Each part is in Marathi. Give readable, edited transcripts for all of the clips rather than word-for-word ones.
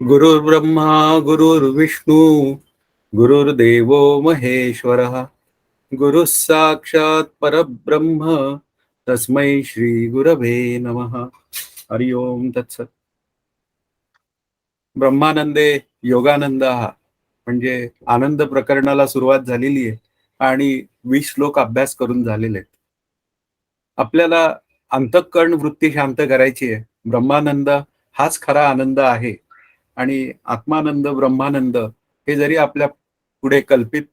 गुरुर्ब्रह्मा गुरुर्विष्णू गुरुर्देवो महेश्वरः गुरुः साक्षात् परब्रह्म तस्मै श्री गुरवे नमः. हरि ओम तत्सत. ब्रह्मानंदे योगानंद हा म्हणजे आनंद प्रकरणाला सुरुवात झालेली आहे आणि 20 श्लोक अभ्यास करून झालेले आहेत. आपल्याला अंतःकरण वृत्ती शांत करायची आहे. ब्रह्मानंद हाच खरा आनंद आहे आणि आत्मानंद ब्रह्मानंद हे जरी आपल्या पुढे कल्पित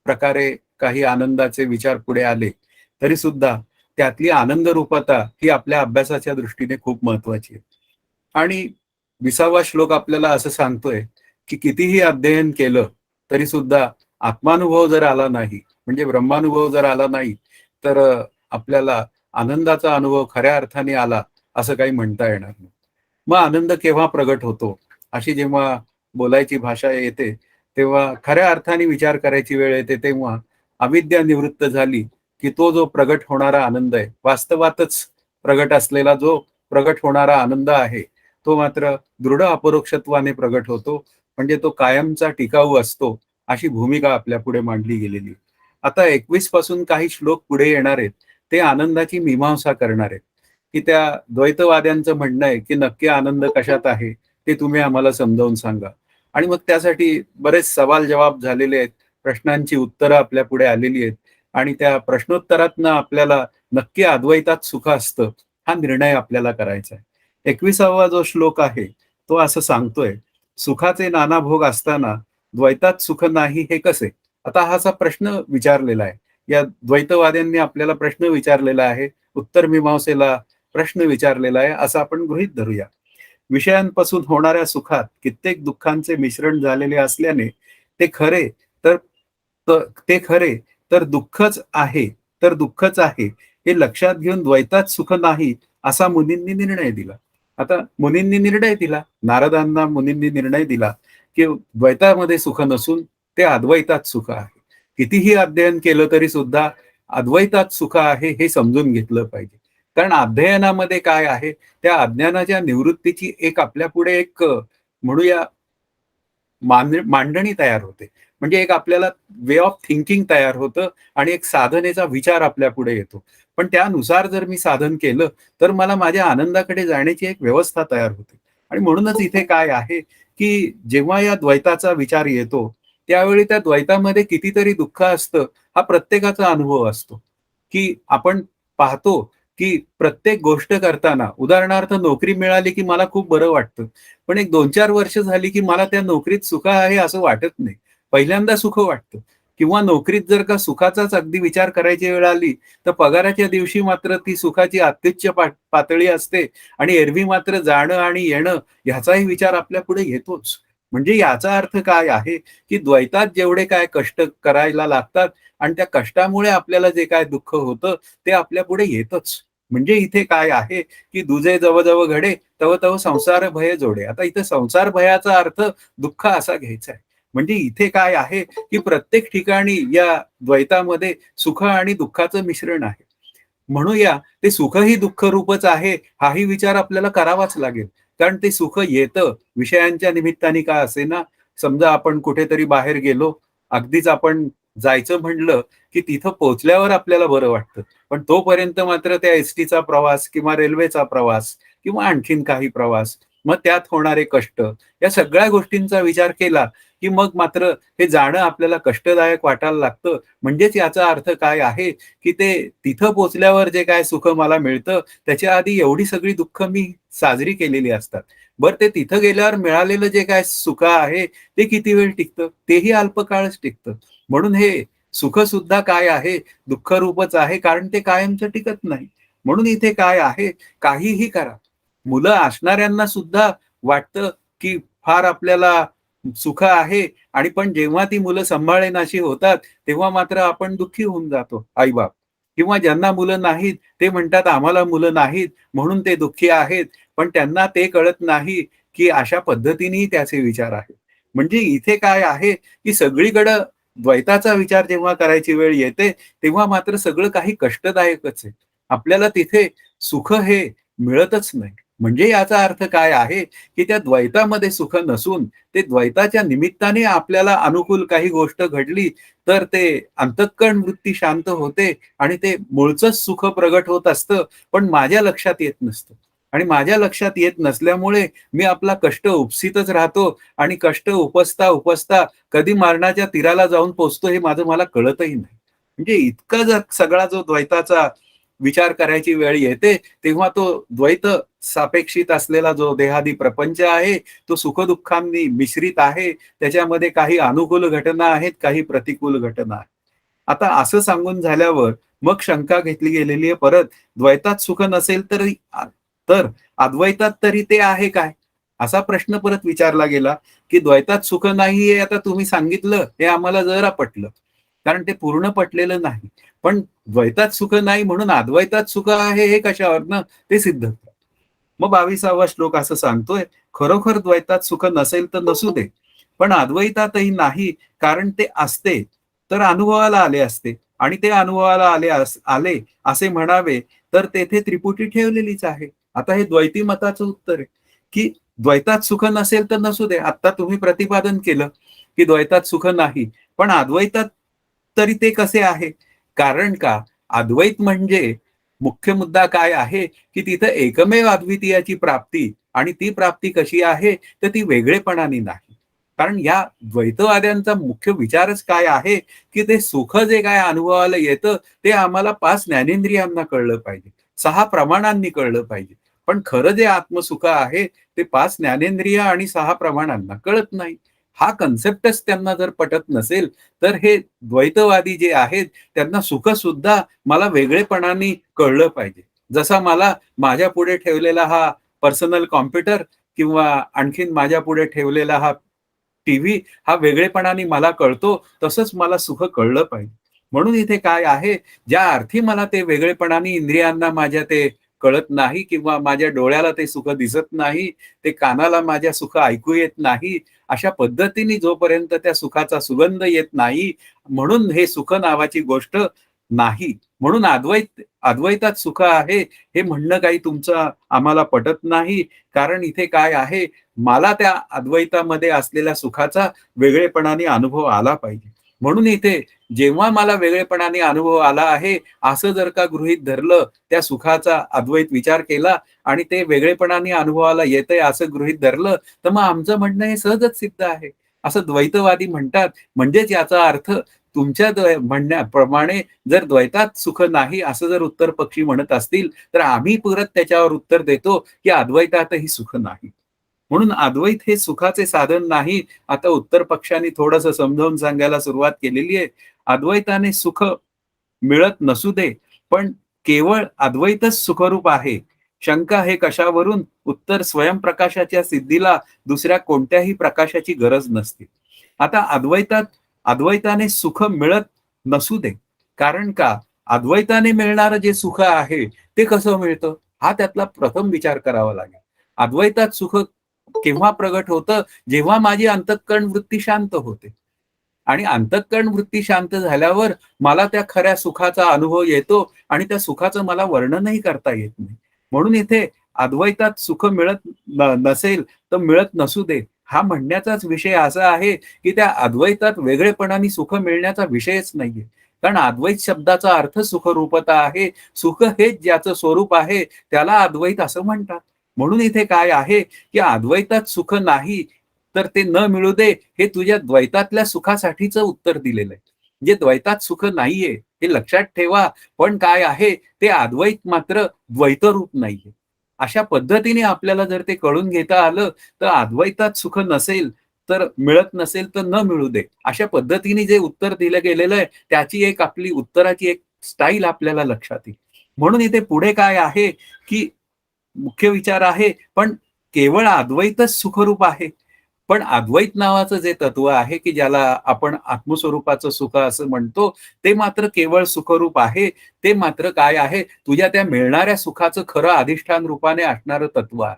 प्रकारे काही आनंदाचे विचार पुढे आले तरी सुद्धा त्यातली आनंद रूपता ही आपल्या अभ्यासाच्या दृष्टीने खूप महत्वाची आहे. आणि 20वा श्लोक आपल्याला असं सांगतोय की कितीही अध्ययन केलं तरी सुद्धा आत्मानुभव जर आला नाही, म्हणजे ब्रह्मानुभव जर आला नाही, तर आपल्याला आनंदाचा अनुभव खऱ्या अर्थाने आला असं काही म्हणता येणार नाही. मग आनंद केव्हा प्रगट होतो अशी जेव्हा बोलायची भाषा येते तेव्हा खऱ्या अर्थाने विचार करायची वेळ येते तेव्हा अविद्या निवृत्त झाली की तो जो प्रगट होणारा आनंद आहे, वास्तवातच प्रगट असलेला जो प्रगट होणारा आनंद आहे, तो मात्र दृढ अपरोक्षत्वाने प्रगट होतो. म्हणजे तो कायमचा टिकाऊ असतो अशी भूमिका आपल्या पुढे मांडली गेलेली. आता 21 पासून काही श्लोक पुढे येणार आहेत ते आनंदाची मीमांसा करणार आहेत की त्या द्वैतवाद्यांचं म्हणणं आहे की नक्की आनंद कशात आहे ते तुम्ही आम्हाला समजावून सांगा. आणि मग त्यासाठी बरेच सवाल जवाब झालेले आहेत, प्रश्नांची उत्तरं आपल्या पुढे आलेली आहेत आणि त्या प्रश्नोत्तरातनं आपल्याला नक्की अद्वैतात सुख असतं हा निर्णय आपल्याला करायचा आहे. 21वा जो श्लोक आहे तो असं सांगतोय, सुखाचे नाना भोग असताना द्वैतात सुख नाही हे कसे. आता हा असा प्रश्न विचारलेला आहे. या द्वैतवाद्यांनी आपल्याला प्रश्न विचारलेला आहे, उत्तर मीमांसेला प्रश्न विचारलेला आहे असं आपण गृहीत धरूया. विषयांपासून होणाऱ्या सुखात कित्येक दुःखांचे मिश्रण झालेले असल्याने ते खरे तर ते खरे तर दुःखच आहे, तर दुःखच आहे हे लक्षात घेऊन द्वैतात सुख नाही असा मुनींनी निर्णय दिला. आता मुनींनी निर्णय दिला, नारदांना मुनींनी निर्णय दिला की द्वैतामध्ये सुख नसून ते अद्वैतात सुख आहे. कितीही अध्ययन केलं तरी सुद्धा अद्वैतात सुख आहे हे समजून घेतलं पाहिजे. कारण अध्ययनामध्ये काय आहे, त्या अज्ञानाच्या निवृत्तीची एक आपल्या पुढे एक म्हणूया मांडणी तयार होते. म्हणजे एक आपल्याला वे ऑफ थिंकिंग तयार होतं आणि एक साधनेचा विचार आपल्या पुढे येतो. पण त्यानुसार जर मी साधन केलं तर मला माझ्या आनंदाकडे जाण्याची एक व्यवस्था तयार होते. आणि म्हणूनच इथे काय आहे की जेव्हा या द्वैताचा विचार येतो त्यावेळी त्या द्वैतामध्ये कितीतरी दुःख असतं हा प्रत्येकाचा अनुभव असतो. की आपण पाहतो की प्रत्येक गोष्ट करताना उदाहरणार्थ नोकरी मिळाली की मला खूप बरं वाटतं. पण एक 2-4 वर्ष झाली की मला त्या नोकरीत सुख आहे असं वाटत नाही. पहिल्यांदा सुख वाटतं किंवा नोकरीत जर का सुखाचाच अगदी विचार करायची वेळ आली तर पगाराच्या दिवशी मात्र ती सुखाची अत्युच्च पातळी असते आणि एरवी मात्र जाणं आणि येणं ह्याचाही विचार आपल्या पुढे येतोच. म्हणजे याचा अर्थ काय आहे की द्वैतात जेवढे काय कष्ट करायला लागतात आणि त्या कष्टामुळे आपल्याला जे काय दुःख होतं ते आपल्या पुढे येतच. म्हणजे इथे काय आहे की दुजे जव जव घडे तव तव संसार भय जोडे. आता इथे संसार भयाचा अर्थ दुःख असा घ्यायचा आहे. म्हणजे इथे काय आहे की प्रत्येक ठिकाणी या द्वैतामध्ये सुख आणि दुःखाचं मिश्रण आहे. म्हणूया ते सुखही दुःख रूपच आहे हाही विचार आपल्याला करावाच लागेल. कारण ते सुख येतं विषयांच्या निमित्ताने का असेना. समजा आपण कुठेतरी बाहेर गेलो, अगदीच आपण जायचं म्हणलं की तिथं पोहोचल्यावर आपल्याला बरं वाटतं. पण तोपर्यंत मात्र त्या एसटीचा प्रवास किंवा रेल्वेचा प्रवास किंवा आणखीन काही प्रवास, मग त्यात होणारे कष्ट, या सगळ्या गोष्टींचा विचार केला की मग मात्र हे जाणं आपल्याला कष्टदायक वाटायला लागतं. म्हणजेच याचा अर्थ काय आहे की ते तिथं पोहोचल्यावर जे काय सुख मला मिळतं त्याच्या आधी एवढी सगळी दुःख मी साजरी केलेली असतात. बरं ते तिथं गेल्यावर मिळालेलं जे काय सुख आहे ते किती वेळ टिकतं, तेही अल्पकाळच टिकतं. म्हणून हे सुख सुद्धा काय आहे, दुःख रूपच आहे, कारण ते कायमचं टिकत नाही. म्हणून इथे काय आहे, काहीही करा, मुलं असणाऱ्यांना सुद्धा वाटतं की फार आपल्याला सुख आहे आणि पण जेव्हा ती मुलं सांभाळेनाशी होतात तेव्हा मात्र आपण दुःखी होऊन जातो आई-बाप. किंवा ज्यांना मुलं नाहीत ते म्हणतात आम्हाला मुलं नाहीत म्हणून ते दुःखी आहेत. पण त्यांना ते कळत नाही की अशा पद्धतीनेही त्याचे विचार आहेत. म्हणजे इथे काय आहे की सगळीकडं द्वैताचा विचार जेव्हा करायची वेळ येते तेव्हा मात्र सगळं काही कष्टदायकच आहे. आपल्याला तिथे सुख हे मिळतच नाही. म्हणजे याचा अर्थ काय आहे, की त्या द्वैतामध्ये सुख नसून ते द्वैताच्या निमित्ताने आपल्याला अनुकूल काही गोष्ट घडली, तर ते अंतःकरण वृत्ती शांत होते आणि ते मूळचंच सुख प्रगट होत असतं, पण माझ्या लक्षात येत नसतं. आणि माझ्या लक्षात येत नसल्यामुळे मी आपला कष्ट उपसीतच राहतो आणि कष्ट उपसता, उपसता कधी मरणाच्या तीराला जाऊन पोहोचतो हे माझं मला कळतही नाही. म्हणजे इतका जर सगळा जो द्वैताचा विचार करायची वेळ येते, तेव्हा तो द्वैत सापेक्षित असलेला जो देहादी प्रपंच आहे, तो सुख-दुःखांनी मिश्रित आहे. त्याच्यामध्ये काही अनुकूल घटना आहेत, काही प्रतिकूल घटना आहेत. आता असं सांगून झाल्यावर मग शंका घेतली गेलेली आहे परत, द्वैतात सुख नसेल तरी तर अद्वैतात तरी ते आहे काय? असा प्रश्न परत विचारला गेला, की द्वैतात सुख नाहीये आता तुम्ही सांगितलं, हे आम्हाला जरा पटलं. कारण ते पूर्ण पटलेलं नाही. पण द्वैतात सुख नाही म्हणून अद्वैतात सुख आहे हे कशावरनं? ते सिद्ध करा. मग 22वा श्लोक असं सांगतोय, खरोखर द्वैतात सुख नसेल तर नसू दे. पण अद्वैतातही नाही, कारण ते असते, तर अनुभवाला आले असते आणि ते अनुभवाला आले असे म्हणावे, तर तेथे त्रिपुटी ठेवलेलीच आहे. आता हे द्वैती मताचं उत्तर आहे, की द्वैतात सुख नसेल तर नसू दे. आत्ता तुम्ही प्रतिपादन केलं, की द्वैतात सुख नाही. पण अद्वैतात तरी ते कसे आहे? कारण का अद्वैत म्हणजे मुख्य मुद्दा काय आहे, की तिथं एकमेव अद्वितीयाची प्राप्ती आणि ती प्राप्ती कशी आहे, तर ती वेगळेपणाने नाही. कारण या द्वैतवाद्यांचा मुख्य विचारच काय आहे, की ते सुख जे काय अनुभवाला येतं, ते आम्हाला 5 ज्ञानेंद्रियांना कळलं पाहिजे. 6 प्रमाणांनी कळलं पाहिजे. पण खरं जे आत्मसुख आहे, ते 5 ज्ञानेंद्रिय आणि 6 प्रमाणांना कळत नाही. हा कन्सेप्टच त्यांना जर पटत नसेल, तर हे द्वैतवादी जे आहेत, त्यांना सुखसुद्धा मला वेगळेपणाने कळलं पाहिजे. जसा मला माझ्यापुढे ठेवलेला हा पर्सनल कॉम्प्युटर किंवा आणखीन माझ्यापुढे ठेवलेला हा टीव्ही हा वेगळेपणाने मला कळतो, तसंच मला सुख कळलं पाहिजे. म्हणून इथे काय आहे, ज्या अर्थी मला ते वेगळेपणाने इंद्रियांना माझ्या ते कळत नाही किंवा माझ्या डोळ्याला ते सुख दिसत नाही, ते कानाला माझ्या सुख ऐकू येत नाही, अशा पद्धतीने जोपर्यंत त्या सुखाचा सुगंध येत नाही, म्हणून हे सुख नावाची गोष्ट नाही. म्हणून अद्वैतात सुख आहे, हे म्हणणं काही तुमचं आम्हाला पटत नाही. कारण इथे काय आहे, मला त्या अद्वैतामध्ये असलेल्या सुखाचा वेगळेपणाने अनुभव आला पाहिजे. म्हणून इथे जेव्हा मला वेगळेपणाने अनुभव आला आहे, असं जर का गृहीत धरलं, त्या सुखाचा अद्वैत विचार केला आणि ते वेगळेपणाने अनुभवाला येतंय असं गृहीत धरलं, तर मग आमचं म्हणणं हे सहजच सिद्ध आहे. असं द्वैतवादी म्हणतात. म्हणजेच याचा अर्थ तुमच्या म्हणण्याप्रमाणे जर द्वैतात सुख नाही असं जर उत्तर पक्षी म्हणत असतील, तर आम्ही परत त्याच्यावर उत्तर देतो, की अद्वैतातही सुख नाही. म्हणून अद्वैत हे सुखाचे साधन नाही. आता उत्तर पक्षाने थोडंसं समजावून सांगायला सुरुवात केलेली आहे. अद्वैताने सुख मिळत नसू दे, पण केवळ अद्वैतच सुखरूप आहे. शंका हे कशावरून? उत्तर स्वयंप्रकाशाच्या सिद्धीला दुसऱ्या कोणत्याही प्रकाशाची गरज नसते. आता अद्वैताने सुख मिळत नसू दे. कारण का? अद्वैताने मिळणारं जे सुख आहे, ते कसं मिळतं? हा त्यातला प्रथम विचार करावा लागेल. अद्वैतात सुख केव्हा प्रगट होतं? जेव्हा माझी अंतःकरण वृत्ती शांत होते. आणि अंतःकरण वृत्ती शांत झाल्यावर मला त्या खऱ्या सुखाचा अनुभव येतो आणि त्या सुखाचं मला वर्णनही करता येत नाही. म्हणून इथे अद्वैतात सुख मिळत नसेल तर मिळत नसू दे. हा म्हणण्याचाच विषय असा आहे, की त्या अद्वैतात वेगळेपणाने सुख मिळण्याचा विषयच नाहीये. कारण अद्वैत शब्दाचा अर्थ सुखरूपता आहे. सुख हेच ज्याचं स्वरूप आहे, त्याला अद्वैत असं म्हणतात. म्हणून इथे काय आहे, की अद्वैतात सुख नाही, तर ते न मिळू दे, हे तुझ्या द्वैतातल्या सुखासाठीचं उत्तर दिलेलं आहे. म्हणजे द्वैतात सुख नाहीये, हे लक्षात ठेवा. पण काय आहे, ते अद्वैत मात्र द्वैतरूप नाहीये. अशा पद्धतीने आपल्याला जर ते कळून घेता आलं, तर अद्वैतात सुख नसेल, तर मिळत नसेल तर न मिळू दे. अशा पद्धतीने जे उत्तर दिलं गेलेलं आहे, त्याची एक आपली उत्तराची एक स्टाईल आपल्याला लक्षात येईल. म्हणून इथे पुढे काय आहे, की मुख्य विचार आहे, पण केवळ अद्वैतच सुखरूप आहे. पण अद्वैत नावाचं जे तत्व आहे, की ज्याला आपण आत्मस्वरूपाचं सुख असं म्हणतो, ते मात्र केवळ सुखरूप आहे. ते मात्र काय आहे, तुझ्या त्या मिळणाऱ्या सुखाचं खरं अधिष्ठान रूपाने असणारं तत्व आहे.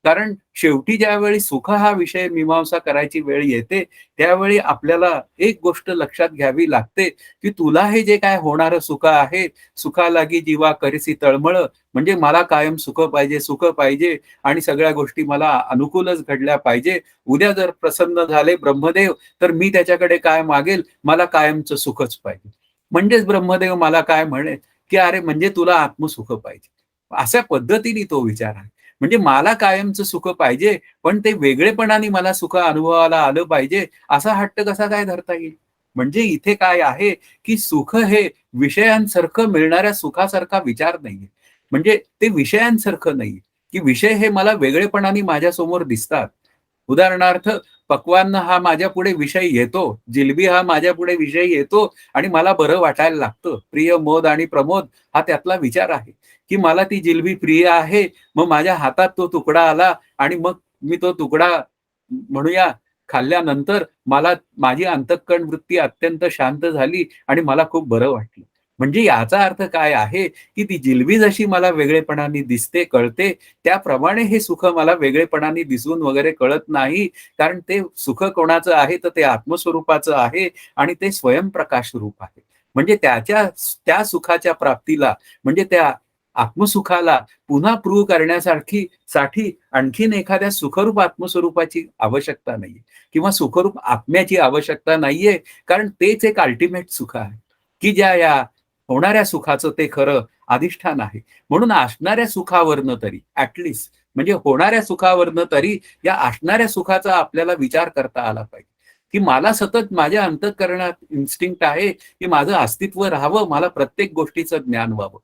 कारण शेवटी ज्यावेळी सुख हा विषय मीमांसा करायची वेळ येते, त्यावेळी आपल्याला एक गोष्ट लक्षात घ्यावी लागते, की तुला हे जे काय होणारं सुख आहे, सुखालागी जीवा करीसी तळमळ, म्हणजे मला कायम सुख पाहिजे आणि सगळ्या गोष्टी मला अनुकूलच घडल्या पाहिजे. उद्या जर प्रसन्न झाले ब्रह्मदेव, तर मी त्याच्याकडे काय मागेल? मला कायमचं सुखच पाहिजे. म्हणजेच ब्रह्मदेव मला काय म्हणेल, की "अरे, म्हणजे तुला आत्मसुख पाहिजे." अशा पद्धतीने तो विचार आहे. म्हणजे मला कायमचं सुख पाहिजे, पण ते वेगळेपणाने मला सुख अनुभवाला आलं पाहिजे, असा हट्ट कसा काय धरता येईल? म्हणजे इथे काय आहे, की सुख हे विषयांसारखं मिळणाऱ्या सुखासारखा विचार नाहीये. म्हणजे ते विषयांसारखं नाहीये, की विषय हे मला वेगळेपणाने माझ्यासमोर दिसतात. उदाहरणार्थ पक्वान्न हा माझ्यापुढे विषय येतो, जिलबी हा माझ्यापुढे विषय येतो आणि मला बरं वाटायला लागतं. प्रिय, मोद आणि प्रमोद हा त्यातला विचार आहे, की मला ती जिलबी प्रिय आहे. मग माझ्या हातात तो तुकडा आला आणि मग मी तो तुकडा म्हणूया खाल्ल्यानंतर मला माझी अंतःकरण वृत्ती अत्यंत शांत झाली आणि मला खूप बरं वाटलं. म्हणजे याचा अर्थ काय आहे, की ती जिलबी जशी मला वेगळेपणाने दिसते, कळते, त्याप्रमाणे हे सुख मला वेगळेपणाने दिसून वगैरे कळत नाही. कारण ते सुख कोणाचं आहे, तर ते आत्मस्वरूपाचं आहे आणि ते स्वयंप्रकाश रूप आहे. म्हणजे त्या सुखाच्या प्राप्तीला म्हणजे त्या आत्मसुखाला पुन्हा प्रूव्ह साठी आणखीन एखाद्या सुखरूप आत्मस्वरूपाची आवश्यकता नाहीये किंवा सुखरूप आत्म्याची आवश्यकता नाहीये. कारण तेच एक अल्टिमेट सुख आहे, की ज्या या होणाऱ्या सुखाचं ते खरं अधिष्ठान आहे. म्हणून असणाऱ्या सुखावरनं तरी म्हणजे होणाऱ्या सुखावरनं तरी या असणाऱ्या सुखाचा आपल्याला विचार करता आला पाहिजे, की मला सतत माझ्या अंतःकरणात इन्स्टिंक्ट आहे, की माझं अस्तित्व राहावं, मला प्रत्येक गोष्टीचं ज्ञान व्हावं.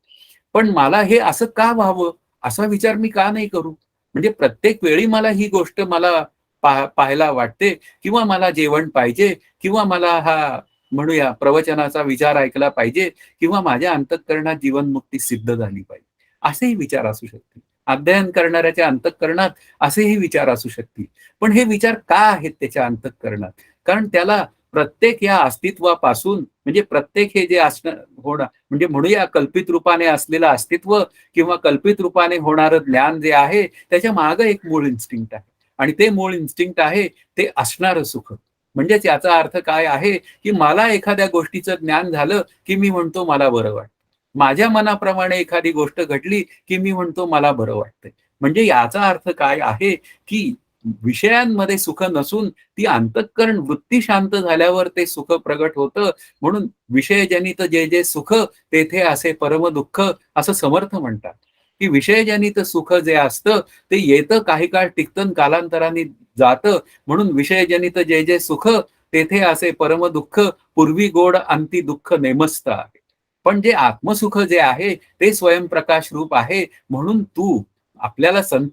पण मला हे असं का व्हावं? असा विचार मी का नाही करू? म्हणजे प्रत्येक वेळी मला ही गोष्ट मला पाहायला वाटते किंवा मला जेवण पाहिजे किंवा मला हा म्हणूया प्रवचनाचा विचार ऐकला पाहिजे किंवा माझ्या अंतःकरणात जीवनमुक्ती सिद्ध झाली पाहिजे. असेही विचार असू शकतील. अध्ययन करणाऱ्याच्या अंतःकरणात असेही विचार असू शकतील. पण हे विचार का आहेत त्याच्या अंतःकरणात? कारण त्याला प्रत्येक या अस्तित्वापासून म्हणजे प्रत्येक हे जे असणं होणं म्हणजे म्हणूया कल्पित रूपाने असलेलं अस्तित्व किंवा कल्पित रूपाने होणारं ज्ञान जे आहे, त्याच्या मागे एक मूळ इन्स्टिंक्ट आहे आणि ते मूळ इन्स्टिंक्ट आहे ते असणारं सुख. म्हणजेच याचा अर्थ काय आहे, की मला एखाद्या गोष्टीचं ज्ञान झालं, की मी म्हणतो मला बरं वाटतं. माझ्या मनाप्रमाणे एखादी गोष्ट घडली, की मी म्हणतो मला बरं वाटतंय. म्हणजे याचा अर्थ काय आहे, की विषयांमध्ये सुख नसून ती अंतःकरण वृत्ती शांत झाल्यावर ते सुख प्रगट होतं. म्हणून विषयजनित जे जे सुख तेथे असे परम दुःख असं समर्थ म्हणतात, की विषयजनित सुख जे असतं ते येतं काही काळ टिकतं अन् कालांतराने जातं. म्हणून विषयजनित जे जे सुख तेथे असे परम दुःख पूर्वी गोड अंती दुःख नेमस्त आहे. पण जे आत्मसुख जे आहे ते स्वयंप्रकाश रूप आहे. म्हणून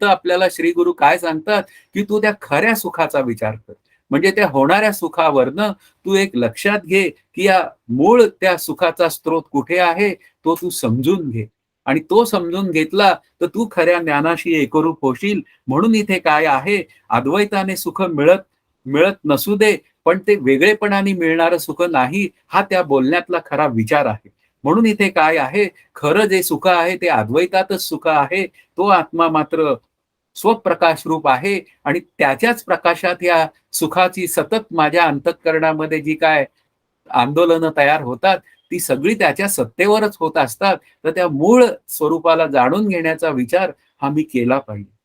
आपल्याला श्री गुरु काय सांगतात, की तू त्या खऱ्या सुखाचा विचार कर. म्हणजे त्या होणाऱ्या सुखावरनं तू एक लक्षात घे, की या मूळ त्या सुखाचा स्रोत कुठे आहे, तो तू समजून घे. आणि तो समजून घेतला, तर तू खऱ्या ज्ञानाशी एकरूप होशील. म्हणून इथे काय आहे, अद्वैताने सुख मिळत मिळत नसू दे, पण ते वेगळेपणाने मिळणारं सुख नाही, हा त्या बोलण्यातला खरा विचार आहे. म्हणून इथे काय आहे, खरं जे सुख आहे ते अद्वैतातच सुख आहे. तो आत्मा मात्र स्वप्रकाश रूप आहे आणि त्याच्याच प्रकाशात या सुखाची सतत माझ्या अंतःकरणामध्ये जी काय आंदोलनं तयार होतात, ती सगळी त्याच्या सत्तेवरच होत असतात. तर त्या मूळ स्वरूपाला जाणून घेण्याचा विचार हा मी केला पाहिजे.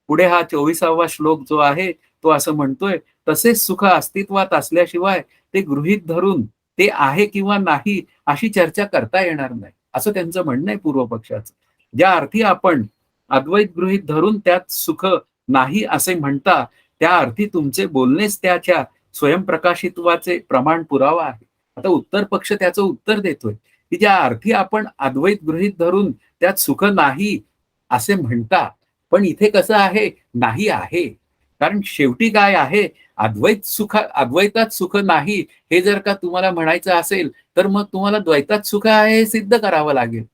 पुढे हा 24वा श्लोक जो आहे, तो असं म्हणतोय, "तसेच सुख अस्तित्वात असल्याशिवाय ते गृहीत धरून ते आहे किंवा नाही अशी चर्चा करता येणार नाही." असं त्यांचं म्हणणं आहे पूर्व पक्षाचं. ज्या अर्थी आपण अद्वैत गृहीत धरून त्यात सुख नाही असे म्हणता, त्या अर्थी तुमचे बोलणेच त्याच्या स्वयंप्रकाशित्वाचे प्रमाण पुरावा आहे. आता उत्तर पक्ष त्याचं उत्तर देतोय, की ज्या अर्थी आपण अद्वैत गृहीत धरून त्यात सुख नाही असे म्हणता, पण इथे कसं आहे, नाही आहे. कारण शेवटी काय आहे, अद्वैतात सुख नाही हे जर का तुम्हाला म्हणायचं असेल, तर मग तुम्हाला द्वैतात सुख आहे हे सिद्ध करावं लागेल.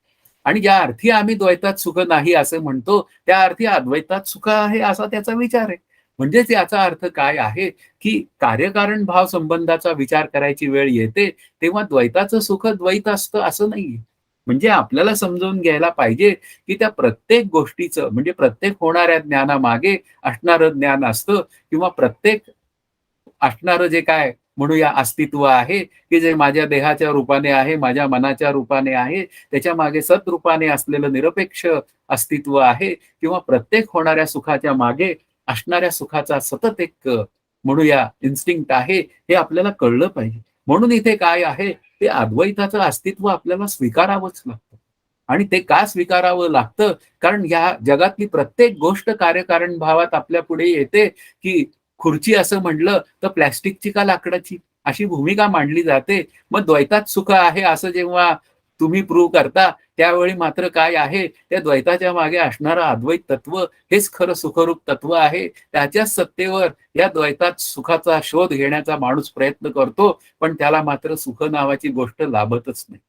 आणि ज्या अर्थी आम्ही द्वैतात सुख नाही असं म्हणतो, त्या अर्थी अद्वैतात सुख आहे असा त्याचा विचार आहे. म्हणजेच याचा अर्थ काय आहे, की कार्यकारण भाव संबंधाचा विचार करायची वेळ येते, तेव्हा द्वैताचं सुख द्वैत असतं असं नाहीये. म्हणजे आपल्याला समजावून घ्यायला पाहिजे, की त्या प्रत्येक गोष्टीचं म्हणजे प्रत्येक होणाऱ्या ज्ञानामागे असणारं ज्ञान असतं किंवा प्रत्येक असणारं जे काय म्हणूया अस्तित्व आहे, की जे माझ्या देहाच्या रूपाने आहे, माझ्या मनाच्या रूपाने आहे, त्याच्यामागे सद्रूपाने असलेलं निरपेक्ष अस्तित्व आहे किंवा प्रत्येक होणाऱ्या सुखाच्या मागे असणाऱ्या सुखाचा सतत एक म्हणूया इन्स्टिंक्ट आहे, हे आपल्याला कळलं पाहिजे. म्हणून इथे काय आहे, ते अद्वैताचं अस्तित्व आपल्याला स्वीकारावंच लागतं. आणि ते का स्वीकारावं लागतं? कारण या जगातली प्रत्येक गोष्ट कार्यकारण भावात आपल्यापुढे येते, की खुर्ची असं म्हटलं तर प्लास्टिकची का लाकडाची? अशी भूमिका मांडली जाते. मग द्वैतात सुख आहे असं जेव्हा तुम्ही प्रूव्ह करता, त्यावेळी मात्र काय आहे, त्या द्वैताच्या मागे असणारं अद्वैत तत्व हेच खरं सुखरूप तत्व आहे. त्याच्याच सत्तेवर या द्वैतात सुखाचा शोध घेण्याचा माणूस प्रयत्न करतो, पण त्याला मात्र सुख नावाची गोष्ट लाभतच नाही.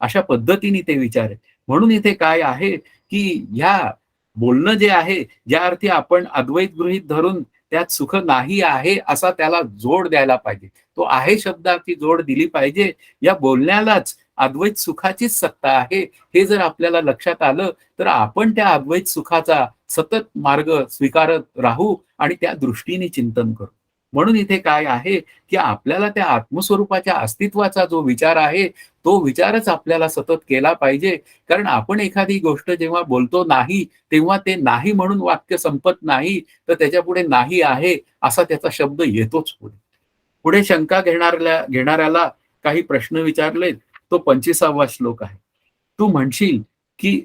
अशा पद्धतीने ते विचार आहे. म्हणून इथे काय आहे, की ह्या बोलणं जे आहे, ज्या अर्थी आपण अद्वैत गृहीत धरून त्यात सुख नाही आहे, असा त्याला जोड द्यायला पाहिजे. तो आहे शब्दाची जोड दिली पाहिजे. या बोलण्यालाच अद्वैत सुखाचीच सत्ता आहे, हे जर आपल्याला लक्षात आलं, तर आपण त्या अद्वैत सुखाचा सतत मार्ग स्वीकारत राहू आणि त्या दृष्टीने चिंतन करू. म्हणून इथे काय आहे, की आपल्याला त्या आत्मस्वरूपाच्या अस्तित्वाचा जो विचार आहे, तो विचारच आपल्याला सतत केला पाहिजे. कारण आपण एखादी गोष्ट जेव्हा बोलतो नाही, तेव्हा ते नाही म्हणून वाक्य संपत नाही, तर त्याच्यापुढे नाही आहे, असा त्याचा शब्द येतोच पुढे. पुढे शंका घेणाऱ्याला काही प्रश्न विचारले, तो 25वा श्लोक आहे. तू म्हणशील, की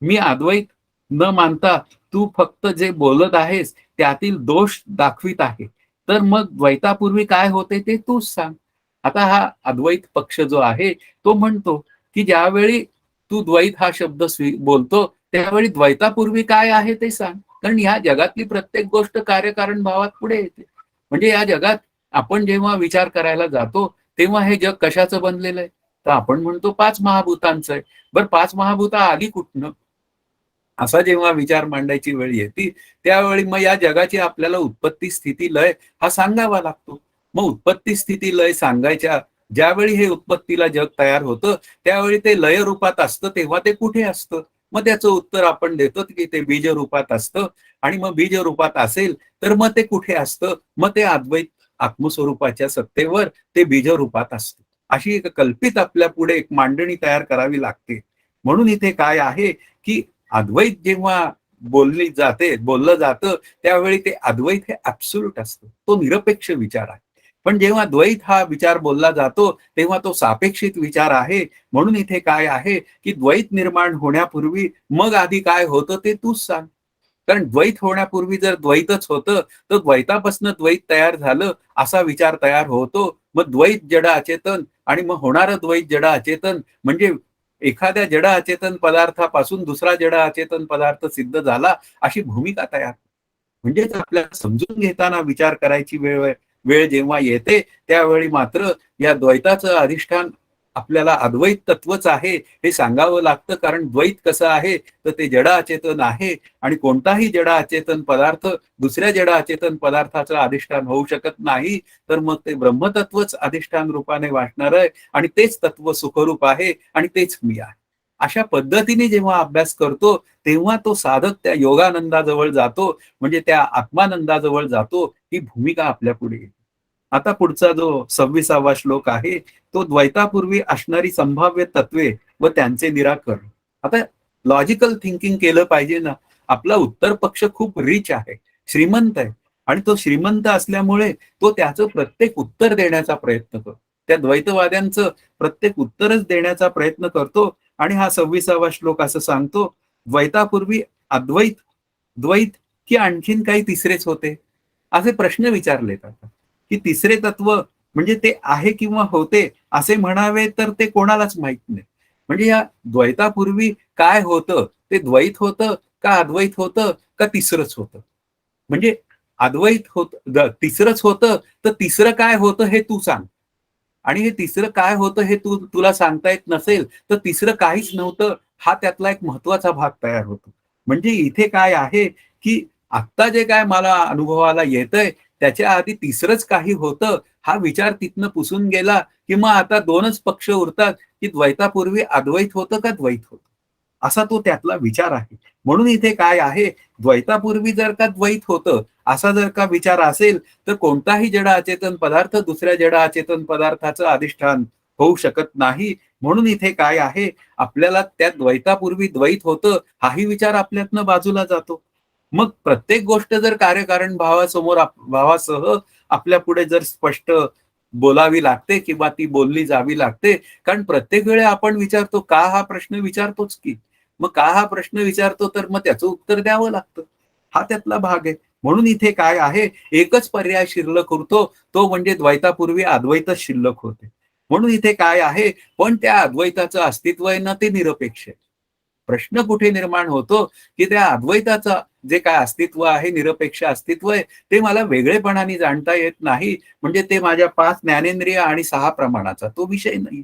मी अद्वैत न मानता तू फक्त जे बोलत आहेस, त्यातील दोष दाखवीत आहे. तर मग द्वैतापूर्वी काय होते ते तूच सांग. आता हा अद्वैत पक्ष जो आहे, तो म्हणतो, की ज्यावेळी तू द्वैत हा शब्द बोलतो, त्यावेळी द्वैतापूर्वी काय आहे ते सांग. कारण ह्या जगातली प्रत्येक गोष्ट कार्यकारण भावात पुढे येते. म्हणजे या जगात आपण जेव्हा विचार करायला जातो, तेव्हा हे जग कशाचं बनलेलं आहे? तर आपण म्हणतो 5 महाभूतांचं आहे. बरं 5 महाभूत आली कुठनं? असा जेव्हा विचार मांडायची वेळ येते, त्यावेळी मग या जगाची आपल्याला उत्पत्ती, स्थिती, लय हा सांगावा लागतो. मग उत्पत्ती, स्थिती, लय सांगायच्या ज्यावेळी हे उत्पत्तीला जग तयार होतं, त्यावेळी ते लय रूपात असतं, तेव्हा ते कुठे असतं? मग त्याचं उत्तर आपण देतो, की ते बीज रूपात असतं आणि मग बीज रूपात असेल, तर मग ते कुठे असतं? मग ते अद्वैत आत्मस्वरूपाच्या सत्तेवर ते बीज रूपात असतं. अशी एक कल्पित आपल्या पुढे एक मांडणी तयार करावी लागते. म्हणून इथे काय आहे, की अद्वैत जेव्हा बोललं जातं, त्यावेळी ते अद्वैत हे ॲब्सोल्यूट असतं. तो निरपेक्ष विचार आहे. पण जेव्हा द्वैत हा विचार बोलला जातो, तेव्हा तो सापेक्षित विचार आहे. म्हणून इथे काय आहे, की द्वैत निर्माण होण्यापूर्वी मग आधी काय होतं ते तूच सांग. कारण द्वैत होण्यापूर्वी जर द्वैतच होतं, तर द्वैतापासून द्वैत तयार झालं, असा विचार तयार होतो. मग द्वैत जड अचेतन आणि मग होणारं द्वैत जड अचेतन म्हणजे एखाद्या जड अचेतन पदार्थापासून दुसरा जड अचेतन पदार्थ सिद्ध झाला, अशी भूमिका तयार. म्हणजेच आपल्याला समजून घेताना विचार करायची वेळ वेळ जेव्हा येते, त्यावेळी मात्र या द्वैताचं अधिष्ठान आपल्याला अद्वैत तत्वच आहे, हे सांगावं लागतं. कारण द्वैत कसं आहे, तर ते जड अचेतन आहे आणि कोणताही जड अचेतन पदार्थ दुसऱ्या जड अचेतन पदार्थाचं अधिष्ठान होऊ शकत नाही. तर मग ते ब्रह्मतत्वच अधिष्ठान रूपाने वाटणार आहे आणि तेच तत्व सुखरूप आहे आणि तेच मी आहे. अशा पद्धतीने जेव्हा अभ्यास करतो, तेव्हा तो साधक त्या योगानंदाजवळ जातो, म्हणजे त्या आत्मानंदाजवळ जातो, ही भूमिका आपल्यापुढे येते. आता पुढचा जो 26वा श्लोक आहे, तो द्वैतापूर्वी असणारी संभाव्य तत्वे व त्यांचे निराकरण. आता लॉजिकल थिंकिंग केलं पाहिजे ना. आपला उत्तर पक्ष खूप रिच आहे, श्रीमंत आहे आणि तो श्रीमंत असल्यामुळे तो त्याचं प्रत्येक उत्तर देण्याचा प्रयत्न करतो. त्या द्वैतवाद्यांचं प्रत्येक उत्तरच देण्याचा प्रयत्न करतो आणि हा 26वा श्लोक असं सांगतो, द्वैतापूर्वी अद्वैत, द्वैत की आणखीन काही तिसरेच होते? असे प्रश्न विचारले जातात, की तिसरे तत्व म्हणजे ते आहे किंवा होते असे म्हणावे तर ते कोणालाच माहीत नाही. म्हणजे या द्वैतापूर्वी काय होतं? ते द्वैत होतं का अद्वैत होतं का तिसरंच होतं? म्हणजे अद्वैत तिसरंच होतं, तर तिसरं काय होतं हे तू सांग. आणि हे तिसरं काय होतं हे तुला सांगता येत नसेल, तर तिसरं काहीच नव्हतं, हा त्यातला एक महत्वाचा भाग तयार होतो. म्हणजे इथे काय आहे, की आत्ता जे काय मला अनुभवाला येतंय, त्याच्या आधी तिसरंच काही होतं, हा विचार तिथनं पुसून गेला, की मग आता 2च पक्ष उरतात, की द्वैतापूर्वी अद्वैत होतं का द्वैत होतं? असा तो त्यातला विचार आहे. म्हणून इथे काय आहे, द्वैतापूर्वी जर का द्वैत होतं, असा जर का विचार असेल, तर कोणताही जड अचेतन पदार्थ दुसऱ्या जड अचेतन पदार्थाचं अधिष्ठान होऊ शकत नाही. म्हणून इथे काय आहे, आपल्याला त्या द्वैतापूर्वी द्वैत होतं, हाही विचार आपल्यातनं बाजूला जातो. मग प्रत्येक गोष्ट जर कार्यकारण भावासमोर भावासह आपल्यापुढे जर स्पष्ट बोलावी लागते किंवा ती बोलली जावी लागते. कारण प्रत्येक वेळी आपण विचारतो, का हा प्रश्न विचारतोच की. मग का हा प्रश्न विचारतो, तर मग त्याचं उत्तर द्यावं लागतं. हा त्यातला भाग आहे. म्हणून इथे काय आहे, एकच पर्याय शिल्लक उरतो, तो म्हणजे द्वैतापूर्वी अद्वैतच शिल्लक होते. म्हणून इथे काय आहे, पण त्या अद्वैताचं अस्तित्व आहे ना, ते निरपेक्ष आहे. प्रश्न कुठे निर्माण होतो, की त्या अद्वैताचं जे काय अस्तित्व आहे, निरपेक्ष अस्तित्व आहे, ते मला वेगळेपणाने जाणता येत नाही. म्हणजे ते माझ्या 5 ज्ञानेंद्रिय आणि 6 प्रमाणाचा तो विषय नाही.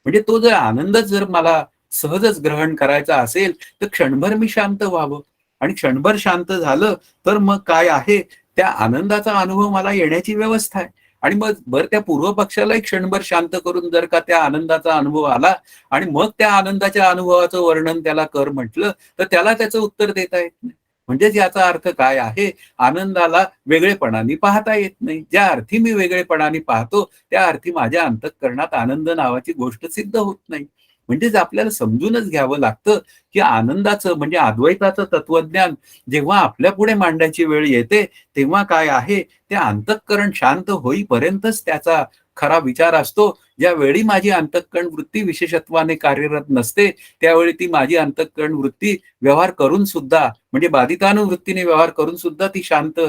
म्हणजे तो जर आनंदच जर मला सहजच ग्रहण करायचा असेल, तर क्षणभर मी शांत व्हावं आणि क्षणभर शांत झालं, तर मग काय आहे, त्या आनंदाचा अनुभव मला येण्याची व्यवस्था आहे. आणि मग बरं त्या पूर्व पक्षालाही क्षणभर शांत करून जर का त्या आनंदाचा अनुभव आला आणि मग त्या आनंदाच्या अनुभवाचं वर्णन त्याला कर म्हटलं, तर त्याला त्याचं उत्तर देता येत नाही. म्हणजेच याचा अर्थ काय आहे, आनंदाला वेगळेपणाने पाहता येत नाही. ज्या अर्थी मी वेगळेपणाने पाहतो, त्या अर्थी माझ्या अंतःकरणात आनंद नावाची गोष्ट सिद्ध होत नाही. म्हणजेच आपल्याला समजूनच घ्यावं लागतं, की आनंदाचं म्हणजे अद्वैताचं तत्वज्ञान जेव्हा आपल्यापुढे मांडायची वेळ येते, तेव्हा काय आहे, ते अंतःकरण शांत होईपर्यंतच त्याचा खरा विचार असतो. ज्यावेळी माझी अंतःकरण वृत्ती विशेषत्वाने कार्यरत नसते, त्यावेळी ती माझी अंतःकरण वृत्ती व्यवहार करून सुद्धा म्हणजे बाधितानुवृत्तीने व्यवहार करून सुद्धा ती शांत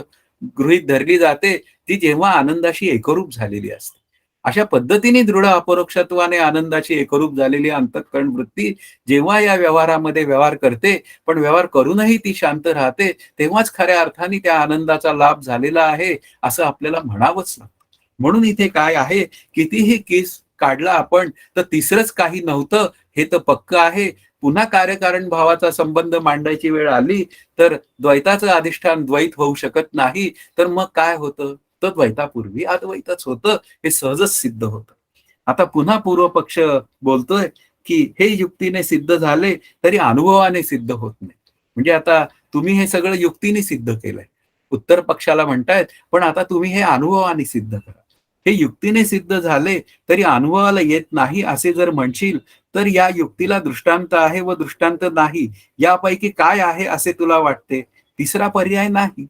गृहीत धरली जाते. ती जेव्हा आनंदाशी एकरूप झालेली असते. अशा पद्धतीने दृढ अपरोक्षत्वाने आनंदाची एकरूप झालेली अंतःकरण वृत्ती जेव्हा या व्यवहारामध्ये व्यवहार करते, पण व्यवहार करूनही ती शांत राहते, तेव्हाच खऱ्या अर्थाने त्या आनंदाचा लाभ झालेला आहे, असं आपल्याला म्हणावंच लागतं. म्हणून इथे काय आहे, कितीही केस काढला आपण, तर तिसरंच काही नव्हतं, हे तर पक्कं आहे. पुन्हा कार्यकारण भावाचा संबंध मांडायची वेळ आली, तर द्वैताचं अधिष्ठान द्वैत होऊ शकत नाही. तर मग काय होतं? तर द्वैतापूर्वी अद्वैतच होतं. हे सहजच सिद्ध होतं. आता पुन्हा पूर्व पक्ष बोलतोय, की हे युक्तीने सिद्ध झाले, तरी अनुभवाने सिद्ध होत नाही. म्हणजे आता तुम्ही हे सगळं युक्तीने सिद्ध केलंय. उत्तर पक्षाला म्हणतायत, पण आता तुम्ही हे अनुभवाने सिद्ध करा. हे युक्तीने सिद्ध झाले, तरी अनुभवाला येत नाही असे जर म्हणशील, तर या युक्तीला दृष्टांत आहे व दृष्टांत नाही, यापैकी काय आहे असे तुला वाटते? तिसरा पर्याय नाही.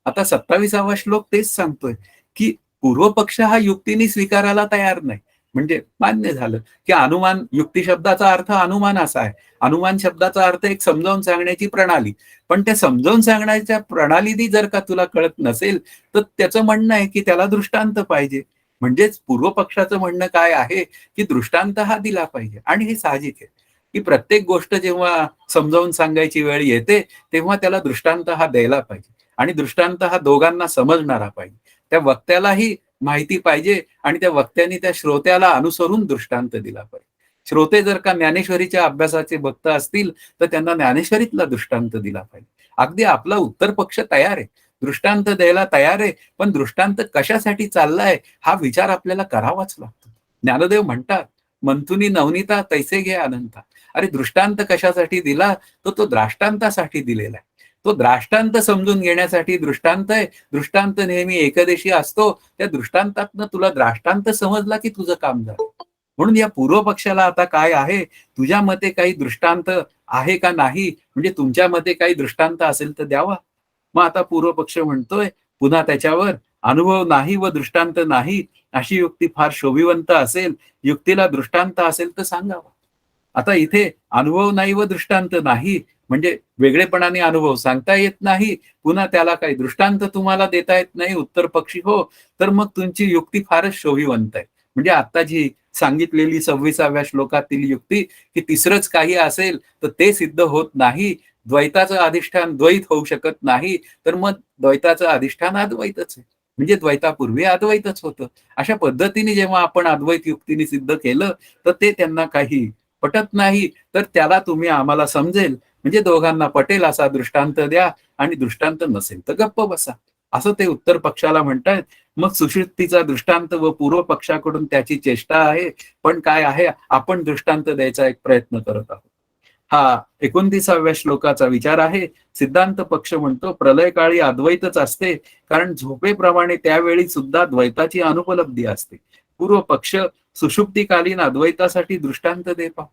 आता 27वा श्लोक तेच सांगतोय, की पूर्व पक्ष हा युक्तीने स्वीकारायला तयार नाही. म्हणजे मान्य झालं, की अनुमान युक्ती शब्दाचा अर्थ अनुमान असा आहे. अनुमान शब्दाचा अर्थ एक समजावून सांगण्याची प्रणाली. पण त्या समजावून सांगण्याच्या प्रणालीनी जर का तुला कळत नसेल, तर त्याचं म्हणणं आहे, की त्याला दृष्टांत पाहिजे. म्हणजेच पूर्व पक्षाचं म्हणणं काय आहे, की दृष्टांत हा दिला पाहिजे आणि हे साहजिक आहे, की प्रत्येक गोष्ट जेव्हा समजावून सांगायची वेळ येते, तेव्हा त्याला दृष्टांत हा द्यायला पाहिजे. आणि दृष्टांत हा दोघांना समजणारा पाहिजे. त्या वक्त्यालाही माहिती पाहिजे आणि त्या वक्त्याने त्या श्रोत्याला अनुसरून दृष्टांत दिला पाहिजे. श्रोते जर का ज्ञानेश्वरीच्या अभ्यासाचे भक्त असतील, तर त्यांना ज्ञानेश्वरीतला दृष्टांत दिला पाहिजे. अगदी आपला उत्तर पक्ष तयार आहे. दृष्टांत द्यायला तयार आहे, पण दृष्टांत कशासाठी चाललाय हा विचार आपल्याला करावाच लागतो. ज्ञानदेव म्हणतात, "मंथुनी नवनीता तैसे घे अनंता." अरे दृष्टांत कशासाठी दिला? तर तो द्राष्टांतासाठी दिलेला आहे. तो दृष्टांत समजून घेण्यासाठी दृष्टांत आहे. दृष्टांत नेहमी एकदेशी असतो. त्या दृष्टांतातनं तुला दृष्टांत समजला की तुझं काम झालं. म्हणून या पूर्व पक्षाला आता काय आहे, तुझ्या मते काही दृष्टांत आहे का नाही? म्हणजे तुमच्या मते काही दृष्टांत असेल तर द्यावा. मग आता पूर्व पक्ष म्हणतोय पुन्हा त्याच्यावर, अनुभव नाही व दृष्टांत नाही, अशी युक्ती फार शोभिवंत असेल. युक्तीला दृष्टांत असेल तर सांगावा. आता इथे अनुभव नाही व दृष्टांत नाही, म्हणजे वेगळेपणाने अनुभव सांगता येत नाही, पुन्हा त्याला काही दृष्टांत तुम्हाला देता येत नाही, उत्तर पक्षी हो, तर मग तुमची युक्ती फारच शोभिवंत आहे. म्हणजे आता जी सांगितलेली 26व्या श्लोकातील युक्ती, की तिसरंच काही असेल, तर ते सिद्ध होत नाही. द्वैताचं अधिष्ठान द्वैत होऊ शकत नाही, तर मग द्वैताचं अधिष्ठान अद्वैतच आहे. म्हणजे द्वैतापूर्वी अद्वैतच होतं. अशा पद्धतीने जेव्हा आपण अद्वैत युक्तीने सिद्ध केलं, तर ते त्यांना काही पटत नाही, तर त्याला तुम्ही आम्हाला समजेल म्हणजे दोघांना पटेल असा दृष्टांत द्या आणि दृष्टांत नसेल तर गप्प बसा. असं ते उत्तर पक्षाला म्हणतायत मग सुषुप्तीचा दृष्टांत व पूर्व पक्षाकडून त्याची चेष्टा आहे. पण काय आहे, आपण दृष्टांत द्यायचा एक प्रयत्न करत आहोत. हा 29व्या श्लोकाचा विचार आहे. सिद्धांत पक्ष म्हणतो प्रलयकाळी अद्वैतच असते, कारण झोपेप्रमाणे त्यावेळी सुद्धा द्वैताची अनुपलब्धी असते. पूर्व पक्ष सुषुप्तीकालीन अद्वैतासाठी दृष्टांत देत आहोत.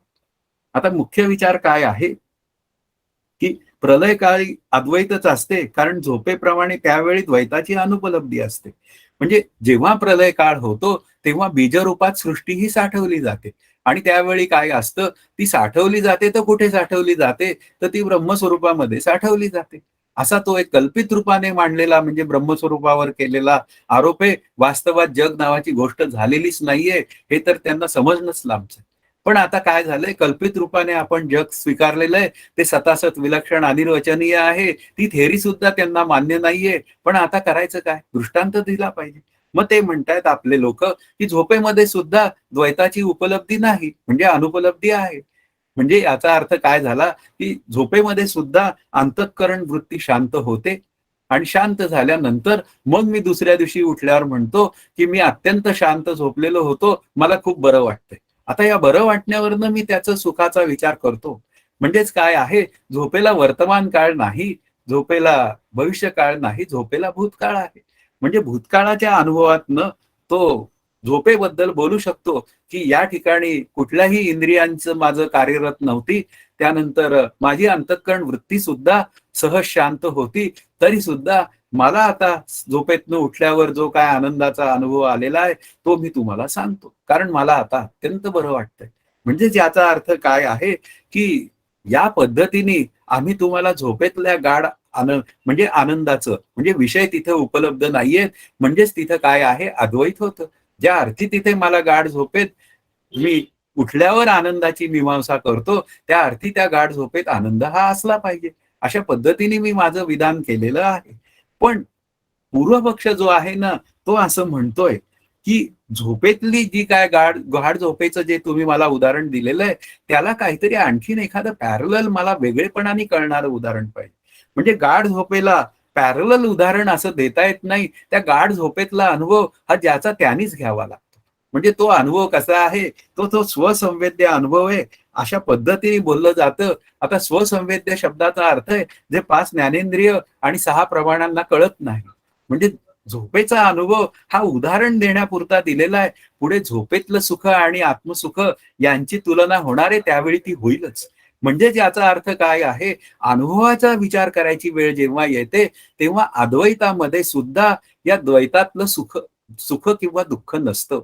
आता मुख्य विचार काय आहे, की प्रलयकाळी अद्वैतच असते, कारण झोपेप्रमाणे त्यावेळी द्वैताची अनुपलब्धी असते. म्हणजे जेव्हा प्रलय काळ होतो, तेव्हा बीजरूपात सृष्टी ही साठवली जाते. आणि त्यावेळी काय असतं, ती साठवली जाते तर कुठे साठवली जाते, तर ती ब्रह्मस्वरूपामध्ये साठवली जाते. असा तो एक कल्पित रूपाने मांडलेला म्हणजे ब्रह्मस्वरूपावर केलेला आरोप आहे. वास्तवात जग नावाची गोष्ट झालेलीच नाहीये, हे तर त्यांना समजणंच लांबचं. पण आता काय झालंय, कल्पित रूपाने आपण जग स्वीकारलेलं आहे. ते सतासत विलक्षण अनिर्वचनीय आहे. ती थेअरी सुद्धा त्यांना मान्य नाहीये. पण आता करायचं काय? दृष्टांत दिला पाहिजे. मग ते म्हणतायत आपले लोक, की झोपेमध्ये सुद्धा द्वैताची उपलब्धी नाही, म्हणजे अनुपलब्धी आहे. म्हणजे याचा अर्थ काय झाला, की झोपेमध्ये सुद्धा अंतःकरण वृत्ती शांत होते आणि शांत झाल्यानंतर मग मी दुसऱ्या दिवशी उठल्यावर म्हणतो, की मी अत्यंत शांत झोपलेलो होतो. मला खूप बरं वाटतंय. आता या बरं वाटण्यावरनं मी त्याचा सुखाचा विचार करतो. म्हणजेच काय आहे, झोपेला वर्तमान काळ नाही, झोपेला भविष्यकाळ नाही, झोपेला भूतकाळ आहे. म्हणजे भूतकाळाच्या अनुभवातनं तो झोपेबद्दल बोलू शकतो, की या ठिकाणी कुठल्याही इंद्रियांचं माझं कार्यरत नव्हती. त्यानंतर माझी अंतःकरण वृत्ती सुद्धा सहज शांत होती. तरी सुद्धा मला आता झोपेतनं उठल्यावर जो काय आनंदाचा अनुभव आलेला आहे, तो मी तुम्हाला सांगतो. कारण मला आता अत्यंत बरं वाटतंय. म्हणजे याचा अर्थ काय आहे, की या पद्धतीने आम्ही तुम्हाला झोपेतल्या गाढ म्हणजे आनंदाचं म्हणजे विषय तिथे उपलब्ध नाहीयेत. म्हणजेच तिथं काय आहे, अद्वैत होतं. ज्या अर्थी तिथे मला गाढ झोपेत मी उठल्यावर आनंदाची मीमांसा करतो, त्या अर्थी त्या गाढ झोपेत आनंद हा असला पाहिजे. अशा पद्धतीने मी माझं विधान केलेलं आहे. पण पूर्व पक्ष जो आहे ना, तो असं म्हणतोय, की झोपेतली जी काय गाढ झोपेचं जे तुम्ही मला उदाहरण दिलेलं आहे, त्याला काहीतरी आणखीन एखादं पॅरलल मला वेगळेपणाने कळणारं उदाहरण पाहिजे. म्हणजे गाढ झोपेला पॅरलल उदाहरण असं देता येत नाही. त्या गाढ झोपेतला अनुभव हा ज्याचा त्यानीच घ्यावा लागतो. म्हणजे तो अनुभव कसा आहे, तो स्वसंवेद्य अनुभव आहे. अशा पद्धतीने बोललं जातं. आता स्वसंवेद्य शब्दाचा अर्थ आहे, जे 5 ज्ञानेंद्रिय आणि 6 प्रमाणांना कळत नाही. म्हणजे झोपेचा अनुभव हा उदाहरण देण्यापुरता दिलेला आहे. पुढे झोपेतलं सुख आणि आत्मसुख यांची तुलना होणार आहे, त्यावेळी ती होईलच. म्हणजे याचा अर्थ काय आहे, अनुभवाचा विचार करायची वेळ जेव्हा येते, तेव्हा अद्वैतामध्ये सुद्धा या द्वैतातलं सुख सुख किंवा दुःख नसतं.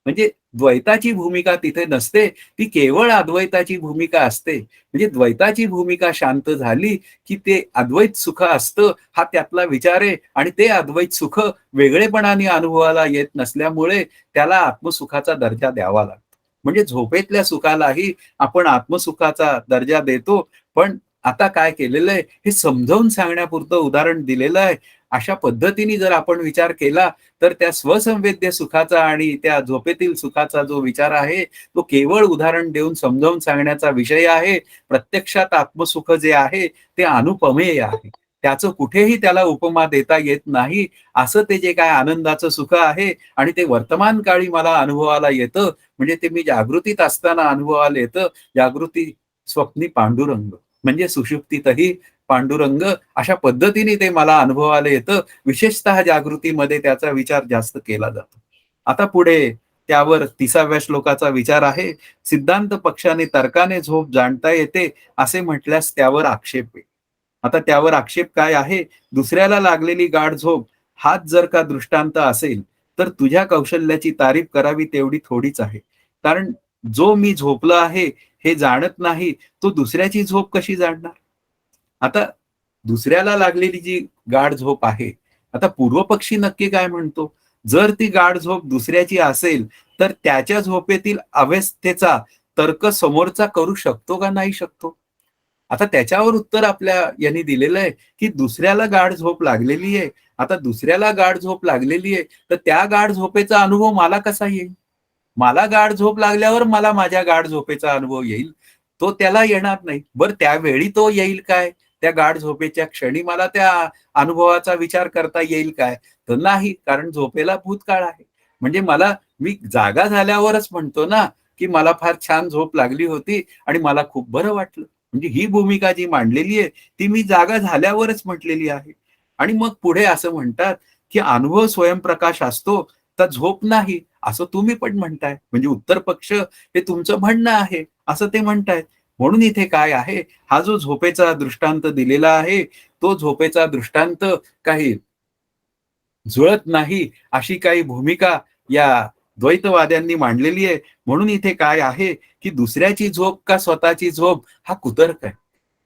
म्हणजे द्वैताची भूमिका तिथे नसते, ती केवळ अद्वैताची भूमिका असते. म्हणजे द्वैताची भूमिका शांत झाली, की ते अद्वैत सुख असतं, हा त्यातला विचार आहे आणि ते अद्वैत सुख वेगळेपणाने अनुभवाला येत नसल्यामुळे त्याला आत्मसुखाचा दर्जा द्यावा लागतो. म्हणजे झोपेतल्या सुखालाही आपण आत्मसुखाचा दर्जा देतो. पण आता काय केलेलं आहे, हे समजावून सांगण्यापुरतं उदाहरण दिलेलं आहे. अशा पद्धतीने जर आपण विचार केला, तर त्या स्वसंवेद्य सुखाचा आणि त्या झोपेतील सुखाचा जो विचार आहे, तो केवळ उदाहरण देऊन समजावून सांगण्याचा विषय आहे. प्रत्यक्षात आत्मसुख जे आहे, ते अनुपमेय आहे. त्याचं कुठेही त्याला उपमा देता येत नाही. असं ते जे काय आनंदाचं सुख आहे आणि ते वर्तमान काळी मला अनुभवाला येतं, म्हणजे ते मी जागृतीत असताना अनुभवाला येतं. जागृती, स्वप्नी पांडुरंग म्हणजे सुषुप्तीतही पांडुरंग अशा पद्धतीने ते मला अनुभवाला येतं. विशेषतः जागृतीमध्ये त्याचा विचार जास्त केला जातो. आता पुढे त्यावर 30व्या श्लोकाचा विचार आहे. सिद्धांत पक्षाने तर्काने झोप जाणता येते असे म्हटल्यास त्यावर आक्षेप आहे. आता त्यावर आक्षेप काय आहे? दुसऱ्याला लागलेली गाढ झोप हाच जर का दृष्टांत असेल, तर तुझ्या कौशल्याची तारीफ करावी तेवढी थोडीच आहे. कारण जो मी झोपलो आहे हे जाणत नाही, तो दुसऱ्याची झोप कशी जाणणार? आता दुसऱ्याला लागलेली जी गाढ झोप आहे, आता पूर्वपक्षी नक्की काय म्हणतो? जर ती गाढ झोप दुसऱ्याची असेल, तर त्याच्या झोपेतील अवस्थेचा तर्क समोरचा करू शकतो का नाही शकतो? आता त्याच्यावर उत्तर आपल्या यांनी दिलेलं आहे, की दुसऱ्याला गाढ झोप लागलेली आहे. आता दुसऱ्याला गाढ झोप लागलेली आहे, तर त्या गाढ झोपेचा अनुभव मला कसा येईल? मला गाढ झोप लागल्यावर मला माझ्या गाढ झोपेचा अनुभव येईल. तो त्याला येणार नाही. बरं त्यावेळी तो येईल काय? त्या गाढ झोपेच्या क्षणी मला त्या अनुभवाचा विचार करता येईल काय? तर नाही, कारण झोपेला भूतकाळ आहे. म्हणजे मी जागा झाल्यावरच म्हणतो ना, की मला फार छान झोप लागली होती आणि मला खूप बरं वाटलं. म्हणजे ही भूमिका जी मांडलेली आहे, ती मी जागा झाल्यावरच म्हटलेली आहे. आणि मग पुढे असं म्हणतात, की अनुभव स्वयंप्रकाश असतो, तर झोप नाही, असं तुम्ही पण म्हणताय. म्हणजे उत्तर पक्ष हे तुमचं म्हणणं आहे, असं ते म्हणतायत. म्हणून इथे काय आहे, हा जो झोपेचा दृष्टांत दिलेला आहे, तो झोपेचा दृष्टांत काही जुळत नाही, अशी काही भूमिका या द्वैतवाद्यांनी मांडलेली आहे. म्हणून इथे काय आहे, की दुसऱ्याची झोप का स्वतःची झोप हा कुतर्क आहे.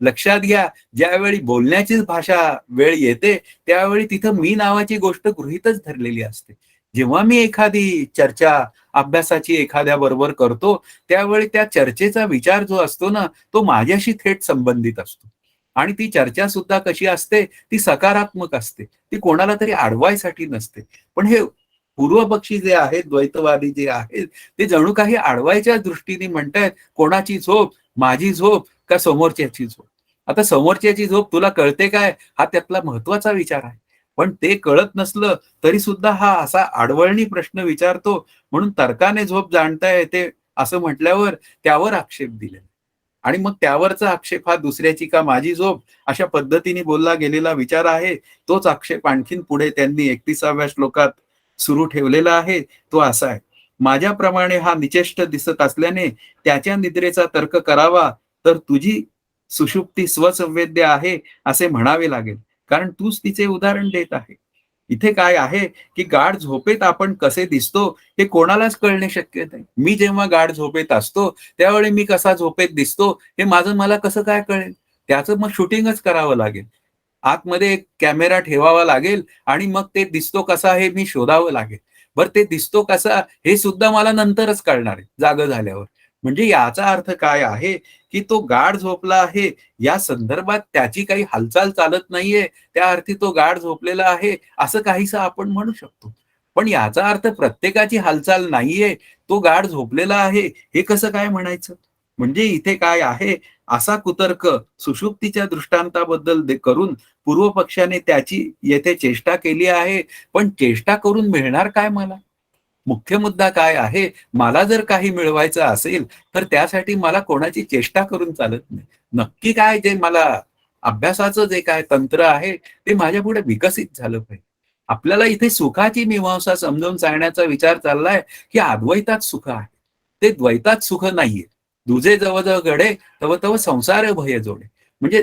लक्षात घ्या, ज्यावेळी बोलण्याचीच भाषा वेळ येते, त्यावेळी तिथं मी नावाची गोष्ट गृहीतच धरलेली असते. जेव्हा मी एखादी चर्चा अभ्यासाची एखाद्याबरोबर करतो, त्यावेळी त्या चर्चेचा विचार जो असतो ना, तो माझ्याशी थेट संबंधित असतो. आणि ती चर्चा सुद्धा कशी असते, ती सकारात्मक असते. ती कोणाला तरी अडवायसाठी नसते. पण हे पूर्वपक्षी जे आहेत, द्वैतवादी जे आहेत, ते जणू काही अडवायच्या दृष्टीने म्हणतायत, कोणाची झोप, माझी झोप का समोरच्याची झोप. आता समोरच्याची झोप तुला कळते काय? हा त्यातला महत्वाचा विचार आहे. पण ते कळत नसलं तरी सुद्धा हा असा आडवळणी प्रश्न विचारतो, म्हणून तर्काने झोप जाणता येते असं म्हटल्यावर त्यावर आक्षेप दिले. आणि मग त्यावरचा आक्षेप हा दुसऱ्याची का माझी झोप अशा पद्धतीने बोलला गेलेला विचार आहे. तोच आक्षेप आणखीन पुढे त्यांनी 31व्या श्लोकात सुरू ठेवलेला आहे. तो असा आहे, माझ्याप्रमाणे हा निचेष्ट दिसत असल्याने त्याच्या निद्रेचा तर्क करावा, तर तुझी सुषुप्ती स्वसंवेद्य आहे असे म्हणावे लागेल. कारण तूच तिचे उदाहरण देत आहे. इथे काय आहे, की गाढ झोपेत आपण कसे दिसतो हे कोणालाच कळणे शक्य नाही. मी जेव्हा गाढ झोपेत असतो, त्यावेळी मी कसा झोपेत दिसतो हे माझं मला कसं काय कळेल? त्याचं मग शूटिंगच करावं लागेल. आतमध्ये एक कॅमेरा ठेवावा लागेल आणि मग ते दिसतो कसा हे मी शोधावं लागेल. बरं ते दिसतो कसा हे सुद्धा मला नंतरच कळणार आहे, जागं झाल्यावर. म्हणजे याचा अर्थ काय आहे, की तो गाढ झोपला आहे, या संदर्भात त्याची काही हालचाल चालत नाहीये, त्या अर्थी तो गाढ झोपलेला आहे, असं काहीसं आपण म्हणू शकतो. पण याचा अर्थ प्रत्येकाची हालचाल नाहीये, तो गाढ झोपलेला आहे, हे कसं काय म्हणायचं? म्हणजे इथे काय आहे, असा कुतर्क सुषुप्तीच्या दृष्टांताबद्दल करून पूर्व पक्षाने त्याची येथे चेष्टा केली आहे. पण चेष्टा करून मिळणार काय मला? मुख्य मुद्दा काय आहे, मला जर काही मिळवायचं असेल, तर त्यासाठी मला कोणाची चेष्टा करून चालत नाही. नक्की काय जे मला अभ्यासाचं जे काय तंत्र आहे, ते माझ्यापुढे विकसित झालं पाहिजे. आपल्याला इथे सुखाची मीमांसा समजावून सांगण्याचा विचार चाललाय, की अद्वैतात सुख आहे. ते द्वैतात सुख नाहीये. "दुजे जव जव घडे, तव तव संसार भय जोडे." म्हणजे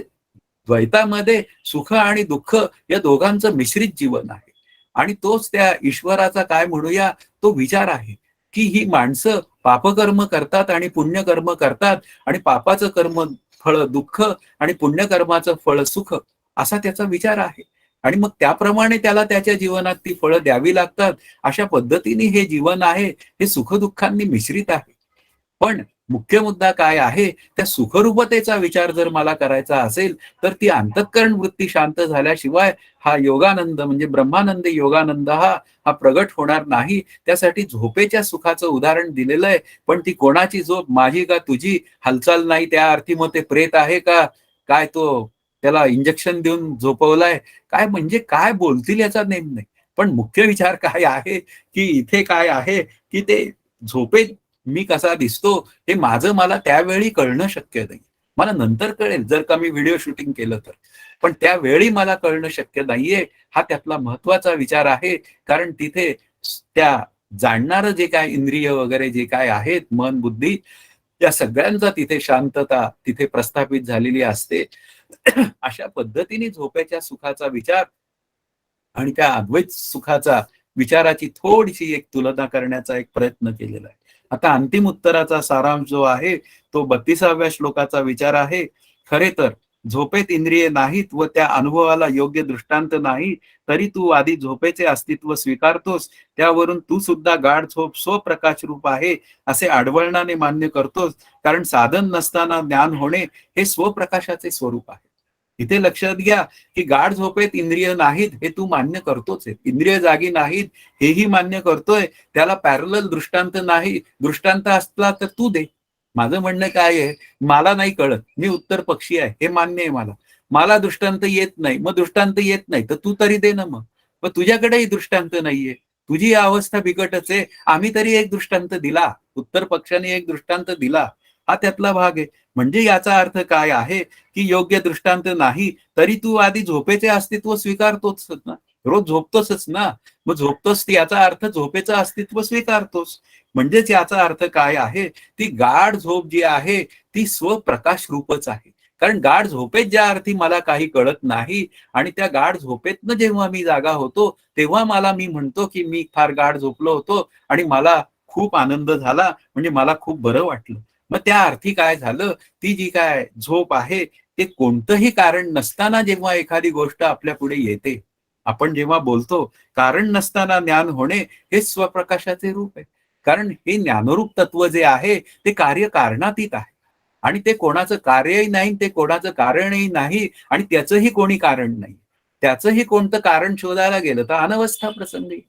द्वैतामध्ये सुख आणि दुःख या दोघांचं मिश्रित जीवन आहे. आणि तोच त्या ईश्वराचा काय म्हणूया तो विचार आहे, की ही माणसं पापकर्म करतात आणि पुण्यकर्म करतात आणि पापाचं कर्म फळ दुःख आणि पुण्यकर्माचं फळ सुख असा त्याचा विचार आहे. आणि मग त्याप्रमाणे त्याला त्याच्या जीवनात ती फळं द्यावी लागतात. अशा पद्धतीने हे जीवन आहे, हे सुख-दुःखांनी मिश्रित आहे. पण मुख्य मुद्दा काय आहे, त्या सुखरूपतेचा विचार जर मला करायचा असेल, तर ती अंतःकरण वृत्ती शांत झाल्याशिवाय हा योगानंद म्हणजे ब्रह्मानंद योगानंद हा प्रगट होणार नाही. त्यासाठी झोपेच्या सुखाचं उदाहरण दिलेलं आहे. पण ती कोणाची झोप, माझी का तुझी? हालचाल नाही त्या अर्थी मग ते प्रेत आहे का? काय तो त्याला इंजेक्शन देऊन झोपवलाय? काय म्हणजे काय बोलतील याचा नेम नाही. पण मुख्य विचार काय आहे, की इथे काय आहे, की ते झोपेत मी कसा दिसतो हे माझं मला त्यावेळी कळणं शक्य नाही. मला नंतर कळेल जर का मी व्हिडिओ शूटिंग केलं तर. पण त्यावेळी मला कळणं शक्य नाहीये, हा त्यातला महत्वाचा विचार आहे. कारण तिथे त्या जाणणारं जे काय इंद्रिय वगैरे जे काय आहेत, मन, बुद्धी त्या सगळ्यांचा तिथे शांतता तिथे प्रस्थापित झालेली असते. अशा पद्धतीने झोपेच्या सुखाचा विचार आणि त्या अद्वैत सुखाचा विचाराची थोडीशी एक तुलना करण्याचा एक प्रयत्न केलेला आहे. आता अंतिम उत्तराचा सारांश जो आहे, तो 32व्या श्लोकाचा विचार आहे. खरे तर झोपेत इंद्रिये नाहीत व त्या अनुभवाला योग्य दृष्टांत नाही, तरी तू आधी झोपेचे अस्तित्व स्वीकारतोस. त्यावरून तू सुद्धा गाढ झोप स्वप्रकाश रूप आहे, असे आढळणाने मान्य करतोस. कारण साधन नसताना ज्ञान होणे हे स्वप्रकाशाचे स्वरूप आहे. इथे लक्षात घ्या, की गाढ झोपेत इंद्रिय नाहीत हे तू मान्य करतोच आहे. इंद्रिय जागी नाहीत हेही मान्य करतोय. त्याला पॅरलल दृष्टांत नाही. दृष्टांत असला तर तू दे. माझं म्हणणं काय आहे, मला नाही कळत. मी उत्तर पक्षी आहे हे मान्य आहे मला. मला दृष्टांत येत नाही. मग दृष्टांत येत नाही तर तू तरी दे ना मग. मग तुझ्याकडेही दृष्टांत नाहीये. तुझी अवस्था बिकटच आहे. आम्ही तरी एक दृष्टांत दिला. उत्तर पक्षाने एक दृष्टांत दिला. हा त्यातला भाग आहे. म्हणजे याचा अर्थ काय आहे, की योग्य दृष्टांत नाही, तरी तू आधी झोपेचे अस्तित्व स्वीकारतोच ना. रोज झोपतोसच ना. मग झोपतोस याचा अर्थ झोपेचं अस्तित्व स्वीकारतोस. म्हणजेच याचा अर्थ काय आहे, ती गाढ झोप जी आहे, ती स्वप्रकाश रूपच आहे. कारण गाढ झोपेत ज्या अर्थी मला काही कळत नाही आणि त्या गाढ झोपेतनं जेव्हा मी जागा होतो, तेव्हा मला मी म्हणतो, की मी फार गाढ झोपलो होतो आणि मला खूप आनंद झाला, म्हणजे मला खूप बरं वाटलं. मग त्या अर्थी काय झालं, ती जी काय झोप आहे, ते कोणतंही कारण नसताना जेव्हा एखादी गोष्ट आपल्या पुढे येते, आपण जेव्हा बोलतो, कारण नसताना ज्ञान होणे हे स्वप्रकाशाचे रूप आहे. कारण हे ज्ञानरूप तत्व जे आहे, ते कार्य कारणातीत आहे. आणि ते कोणाचं कार्यही नाही, ते कोणाचं कारणही नाही आणि त्याचंही कोणी कारण नाही. त्याचंही कोणतं कारण शोधायला गेलं तर अनवस्था प्रसंगी.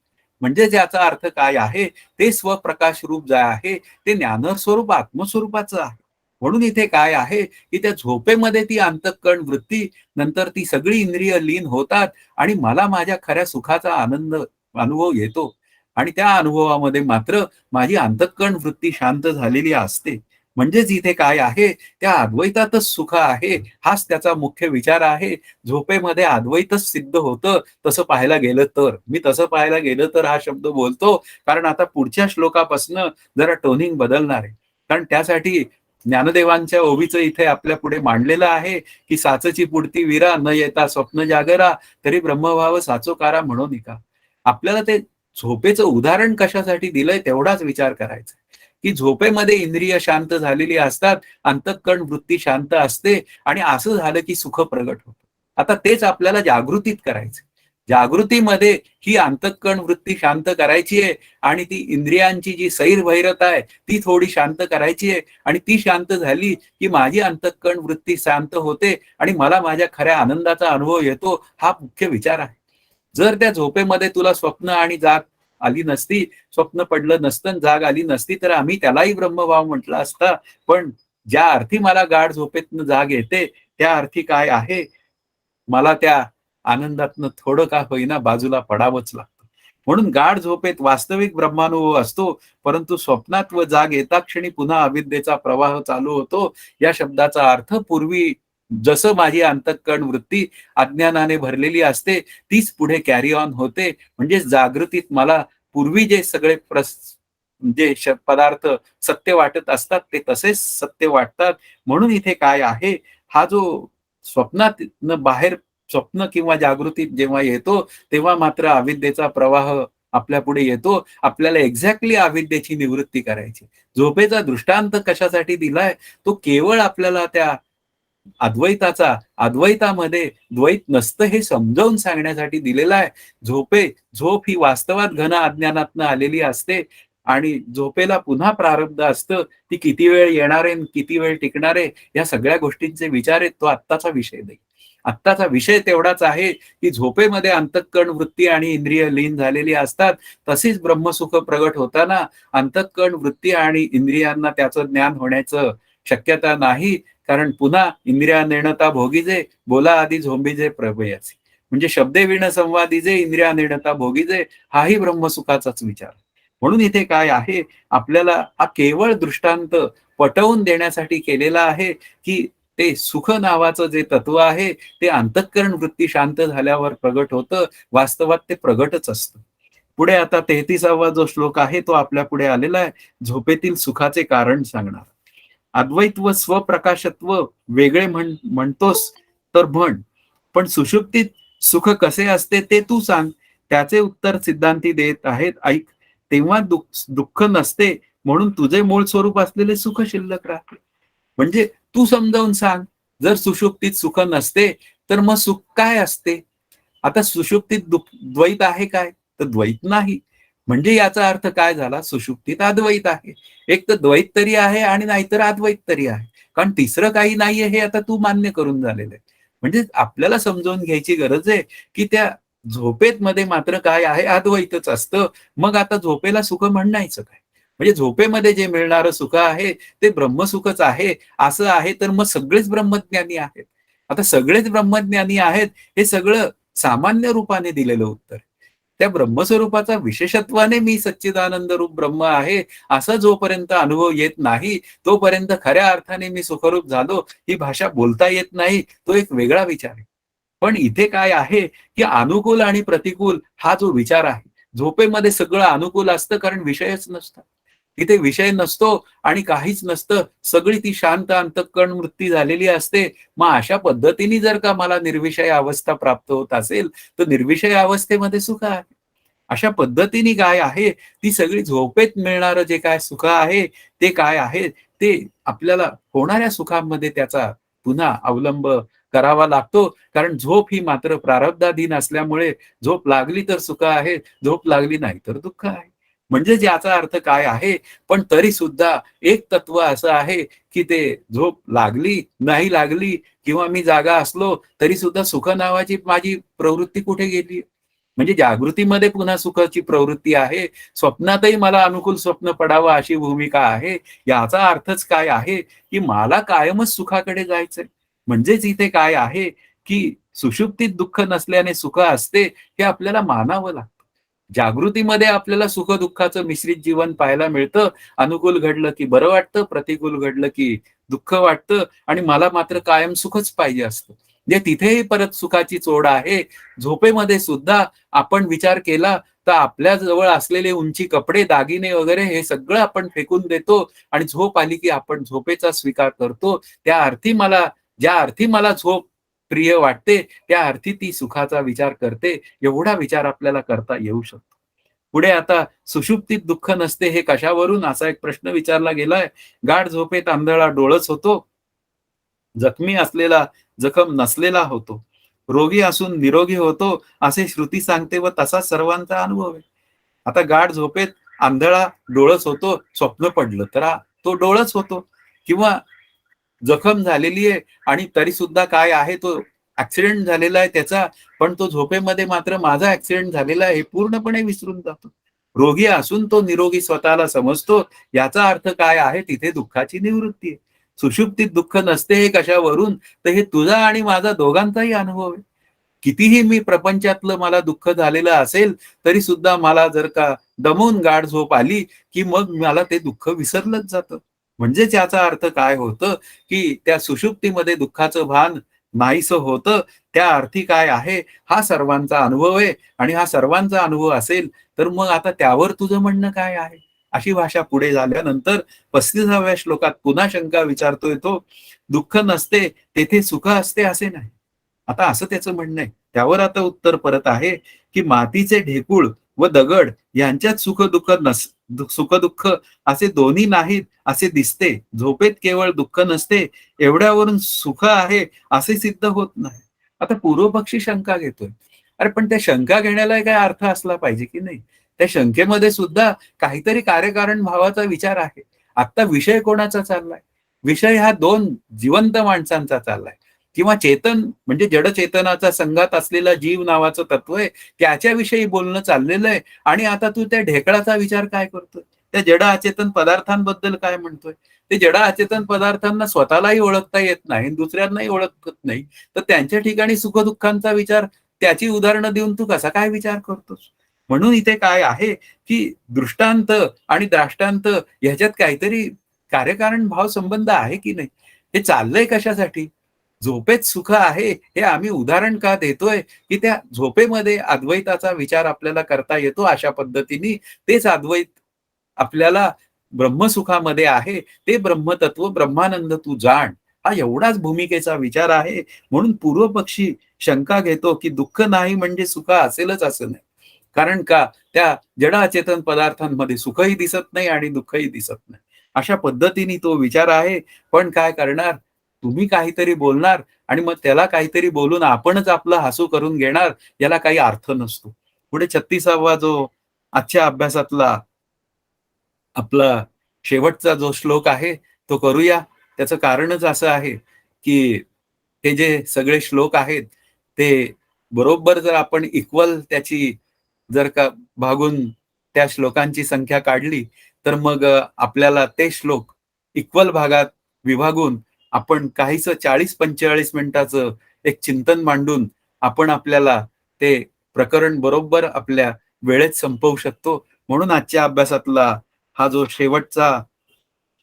म्हणजे ज्याचा अर्थ काय आहे, ते स्वप्रकाश रूप जे आहे, ते ज्ञानस्वरूप आत्मस्वरूपाचं आहे. म्हणून इथे काय आहे, की त्या झोपेमध्ये ती अंतःकरण वृत्ती, नंतर ती सगळी इंद्रिय लीन होतात आणि मला माझ्या खऱ्या सुखाचा आनंद अनुभव येतो. आणि त्या अनुभवामध्ये मात्र माझी अंतःकरण वृत्ती शांत झालेली असते. म्हणजेच इथे काय आहे, त्या अद्वैतातच सुख आहे, हाच त्याचा मुख्य विचार आहे. झोपेमध्ये अद्वैतच सिद्ध होतं, तसं पाहायला गेलं तर. मी तसं पाहायला गेलं तर हा शब्द बोलतो, कारण आता पुढच्या श्लोकापासनं जरा टोनिंग बदलणार आहे. कारण त्यासाठी ज्ञानदेवांच्या ओवीचं इथे आपल्या पुढे मांडलेलं आहे, की साचची पुढती वीरा न येता स्वप्न जागरा, तरी ब्रह्मभाव साचोकारा म्हणून निका. आपल्याला ते झोपेचं उदाहरण कशासाठी दिलंय तेवढाच विचार करायचा. की झोपेमध्ये इंद्रिय शांत झालेली असतात, अंतःकरण वृत्ती शांत असते आणि असं झालं की सुख प्रगट होतं. आता तेच आपल्याला जागृतीत करायचं. जागृतीमध्ये ही अंतःकरण वृत्ती शांत करायची आहे आणि ती इंद्रियांची जी सैरभैरता आहे ती थोडी शांत करायची आहे आणि ती शांत झाली की माझी अंतःकरण वृत्ती शांत होते आणि मला माझ्या खऱ्या आनंदाचा अनुभव येतो. हा मुख्य विचार आहे. जर त्या झोपेमध्ये तुला स्वप्न आणि जाग आली नसती, स्वप्न पडलं नसतं, जाग आली नसती, तर आम्ही त्यालाही ब्रह्मभाव म्हटलं असतं. पण ज्या अर्थी मला गाढ झोपेतनं जाग येते, त्या अर्थी काय आहे, मला त्या आनंदातनं थोडं का होईना बाजूला पडावंच लागतं. म्हणून गाढ झोपेत वास्तविक ब्रह्मानुभव असतो, परंतु स्वप्नात व जाग येताक्षणी पुन्हा अविद्येचा प्रवाह चालू होतो. या शब्दाचा अर्थ पूर्वी जसं माझी अंतःकरण वृत्ती अज्ञानाने भरलेली असते, तीच पुढे कॅरी ऑन होते. म्हणजे जागृतीत मला पूर्वी जे सगळे पदार्थ सत्य वाटत असतात, ते तसेच सत्य वाटतात. म्हणून इथे काय आहे, हा जो स्वप्नातनं बाहेर स्वप्न किंवा जागृतीत जेव्हा येतो, तेव्हा मात्र अविद्येचा प्रवाह आपल्या पुढे येतो. आपल्याला एक्झॅक्टली अविद्येची निवृत्ती करायची. झोपेचा दृष्टांत कशासाठी दिलाय? तो केवळ आपल्याला त्या अद्वैतामध्ये द्वैत नसतं हे समजावून सांगण्यासाठी दिलेला आहे. झोप ही वास्तवात घन अज्ञानातनं आलेली असते आणि झोपेला पुन्हा प्रारब्ध असतं. ती किती वेळ येणार आहे, किती वेळ टिकणार आहे, या सगळ्या गोष्टींचे विचार आहेत. तो आत्ताचा विषय नाही. आत्ताचा विषय तेवढाच आहे, की झोपेमध्ये अंतःकरण वृत्ती आणि इंद्रिय लीन झालेली असतात. तशीच ब्रह्मसुख प्रगट होताना अंतःकरण वृत्ती आणि इंद्रियांना त्याचं ज्ञान होण्याचं शक्यता नाही. कारण पुन्हा इंद्रिया नेणता भोगीजे, बोला आधी झोंबीजे प्रभयाचे. म्हणजे शब्दे विण संवादीजे, इंद्रिया नेणता भोगीजे, हाही ब्रह्मसुखाचाच विचार. म्हणून इथे काय आहे, आपल्याला हा केवळ दृष्टांत पटवून देण्यासाठी केलेला आहे, की ते सुख नावाचं जे तत्व आहे, ते अंतःकरण वृत्ती शांत झाल्यावर प्रगट होतं. वास्तवात ते प्रगटच असतं. पुढे आता 33वा जो श्लोक आहे, तो आपल्या पुढे आलेला आहे. झोपेतील सुखाचे कारण सांगणार. अद्वैत व स्वप्रकाशत्व वेगळे म्हणतोस तर म्हण, पण सुषुप्तीत सुख कसे असते ते तू सांग. त्याचे उत्तर सिद्धांती देत आहेत, ऐक. तेव्हा दुःख नसते, म्हणून तुझे मूळ स्वरूप असलेले सुख शिल्लक राहते. म्हणजे तू समजावून सांग, जर सुषुप्तीत सुख नसते तर मग सुख काय असते? आता सुषुप्तीत द्वैत आहे काय? तर द्वैत नाही. म्हणजे याचा अर्थ काय झाला? सुषुप्तीत अद्वैत आहे. एक तर द्वैत तरी आहे आणि नाहीतर अद्वैत तरी आहे. कारण तिसरं काही नाहीये हे आता तू मान्य करून झालेलं आहे. म्हणजे आपल्याला समजावून घ्यायची गरज आहे, की त्या झोपेत मध्ये मात्र काय आहे? अद्वैतच असतं. मग आता झोपेला सुख म्हणायचं काय? म्हणजे झोपेमध्ये जे मिळणारं सुख आहे ते ब्रह्मसुखच आहे. असं आहे तर मग सगळेच ब्रह्मज्ञानी आहेत. आता सगळेच ब्रह्मज्ञानी आहेत हे सगळं सामान्य रूपाने दिलेलं उत्तर. त्या ब्रह्मस्वरूपाचा विशेषत्वाने मी सच्चिदानंद रूप ब्रह्म आहे, असा जोपर्यंत अनुभव येत नाही, तोपर्यंत खऱ्या अर्थाने मी सुखरूप झालो, ही भाषा बोलता येत नाही. तो एक वेगळा विचार आहे. पण इथे काय आहे, की अनुकूल आणि प्रतिकूल हा जो विचार आहे, झोपेमध्ये सगळं अनुकूल असतं कारण विषयच नसतात. तिथे विषय नसतो आणि काहीच नसतं. सगळी ती शांत अंतःकरण वृत्ती झालेली असते. मग अशा पद्धतीने जर का मला निर्विषय अवस्था प्राप्त होत असेल, तर निर्विषय अवस्थेमध्ये सुख आहे. अशा पद्धतीने काय आहे, ती सगळी झोपेत मिळणारं जे काय सुख आहे, ते काय आहे, ते आपल्याला होणाऱ्या सुखामध्ये त्याचा पुन्हा अवलंब करावा लागतो. कारण झोप ही मात्र प्रारब्धाधीन असल्यामुळे झोप लागली तर सुख आहे, झोप लागली नाही तर दुःख आहे. म्हणजे याचा अर्थ काय आहे, पण तरी सुद्धा एक तत्व असं आहे, की ते झोप लागली, नाही लागली किंवा मी जागा असलो, तरी सुद्धा सुख नावाची माझी प्रवृत्ती कुठे गेली? म्हणजे जागृतीमध्ये पुन्हा सुखाची प्रवृत्ती आहे. स्वप्नातही मला अनुकूल स्वप्न पडावं अशी भूमिका आहे. याचा अर्थच काय आहे, की मला कायमच सुखाकडे जायचंय. म्हणजेच इथे काय आहे, की सुषुप्तीत दुःख नसल्याने सुख असते, हे आपल्याला मानावं लागतं. जागृतीमध्ये आपल्याला सुख-दुःखाचं मिश्रित जीवन पाहायला मिळतं. अनुकूल घडलं की बरं वाटतं, प्रतिकूल घडलं की दुःख वाटतं आणि मला मात्र कायम सुखच पाहिजे असतं. म्हणजे तिथेही परत सुखाची चोड आहे. झोपेमध्ये सुद्धा आपण विचार केला तर आपल्या जवळ असलेले उंची कपडे, दागिने वगैरे हे सगळं आपण फेकून देतो आणि झोप आली की आपण झोपेचा स्वीकार करतो. त्या अर्थी मला ज्या अर्थी मला झोप प्रिय वाटते, त्या अर्थी ती सुखाचा विचार करते. एवढा विचार आपल्याला करता येऊ शकतो. पुढे आता सुषुप्तीत दुःख नसते हे कशावरून असा एक प्रश्न विचारला गेलाय. गाढ झोपेत आंधळा डोळस होतो. जखमी असलेला जखम नसलेला होतो. रोगी असून निरोगी होतो असे श्रुती सांगते व तसा सर्वांचा अनुभव आहे. आता गाढ झोपेत आंधळा डोळस होतो, स्वप्न पडलं तर तो डोळस होतो किंवा जखम झालेली आहे आणि तरी सुद्धा काय आहे तो ॲक्सिडेंट झालेला आहे त्याचा, पण तो झोपेमध्ये मात्र माझा ॲक्सिडेंट झालेला आहे हे पूर्णपणे विसरून जातो. रोगी असून तो निरोगी स्वतःला समजतो. याचा अर्थ काय आहे तिथे दुःखाची निवृत्ती आहे. सुषुप्तीत दुःख नसते हे कशावरून? तर हे तुझा आणि माझा दोघांचाही अनुभव आहे. कितीही मी प्रपंचातलं मला दुःख झालेलं असेल, तरी सुद्धा मला जर का दमून गाढ झोप आली, की मग मला ते दुःख विसरलंच जातं. म्हणजेच याचा अर्थ काय होतं, की त्या सुषुप्तीमध्ये दुःखाचं भान नाहीसं होतं. त्या अर्थी काय आहे, हा सर्वांचा अनुभव आहे आणि हा सर्वांचा अनुभव असेल, तर मग आता त्यावर तुझं म्हणणं काय आहे? अशी भाषा पुढे झाल्यानंतर 35व्या श्लोकात पुन्हा शंका विचारतोय तो, दुःख नसते, तेथे सुख असते असे नाही. आता असं त्याचं म्हणणं आहे. त्यावर आता उत्तर परत आहे, की मातीचे ढेकूळ व दगड यांच्यात सुख-दुःख असे दोन्ही नाहीत असे दिसते. झोपेत केवळ दुःख नसते, एवढ्यावरून सुख आहे असे सिद्ध होत नाही. आता पूर्वपक्षी शंका घेतोय. अरे पण त्या शंका घेण्याला काय अर्थ असला पाहिजे की नाही? त्या शंकेमध्ये सुद्धा काहीतरी कार्यकारण भावाचा विचार आहे. आत्ता विषय कोणाचा चाललाय? विषय हा 2 जिवंत माणसांचा चाललाय. किंवा चेतन म्हणजे जडचेतनाचा संघात असलेला जीव नावाचं तत्व आहे, त्याच्याविषयी बोलणं चाललेलं आहे आणि आता तू त्या ढेकळाचा विचार काय करतोय? त्या जड अचेतन पदार्थांबद्दल काय म्हणतोय? ते जड अचेतन पदार्थांना स्वतःलाही ओळखता येत नाही, दुसऱ्यांनाही ओळखत नाही. तर त्यांच्या ठिकाणी सुख-दुःखांचा विचार त्याची उदाहरणं देऊन तू कसा काय विचार करतोस? म्हणून इथे काय आहे, की दृष्टांत आणि द्राष्टांत ह्याच्यात काहीतरी कार्यकारण भाव संबंध आहे की नाही? हे चाललंय कशासाठी? झोपेत सुख आहे, हे आम्ही उदाहरण का देतोय, की त्या झोपेमध्ये अद्वैताचा विचार आपल्याला करता येतो अशा पद्धतीने तेच अद्वैत आपल्याला ब्रह्मसुखामध्ये आहे. ते ब्रह्मतत्व, ब्रह्मानंद तू जाण. हा एवढाच भूमिकेचा विचार आहे. म्हणून पूर्वपक्षी शंका घेतो, की दुःख नाही म्हणजे सुख असेलच असं नाही. कारण का त्या जड अचेतन पदार्थांमध्ये सुखही दिसत नाही आणि दुःखही दिसत नाही. अशा पद्धतीने तो विचार आहे. पण काय करणार? तुम्ही काहीतरी बोलणार आणि मग त्याला काहीतरी बोलून आपणच आपलं हसू करून घेणार, याला काही अर्थ नसतो. पुढे 36वा जो आजच्या अभ्यासातला आपला शेवटचा जो श्लोक आहे, तो करूया. त्याचं कारणच असं आहे, की हे जे सगळे श्लोक आहेत, ते बरोबर जर आपण इक्वल त्याची जर का भागून त्या श्लोकांची संख्या काढली, तर मग आपल्याला ते श्लोक इक्वल भागात विभागून आपण काहीसं 40-45 मिनिटाचं एक चिंतन मांडून आपण आपल्याला ते प्रकरण बरोबर आपल्या वेळेत संपवू शकतो. म्हणून आजच्या अभ्यासातला हा जो शेवटचा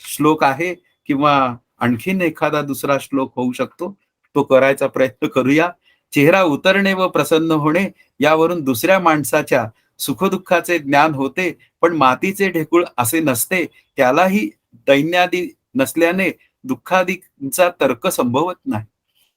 श्लोक आहे किंवा आणखीन एखादा दुसरा श्लोक होऊ शकतो, तो करायचा प्रयत्न करूया. चेहरा उतरणे व प्रसन्न होणे यावरून दुसऱ्या माणसाच्या सुख-दुःखाचे ज्ञान होते, पण मातीचे ढेकूळ असे नसते. त्यालाही दैन्यादी नसल्याने दुःखादींचा तर्क संभवत नाही.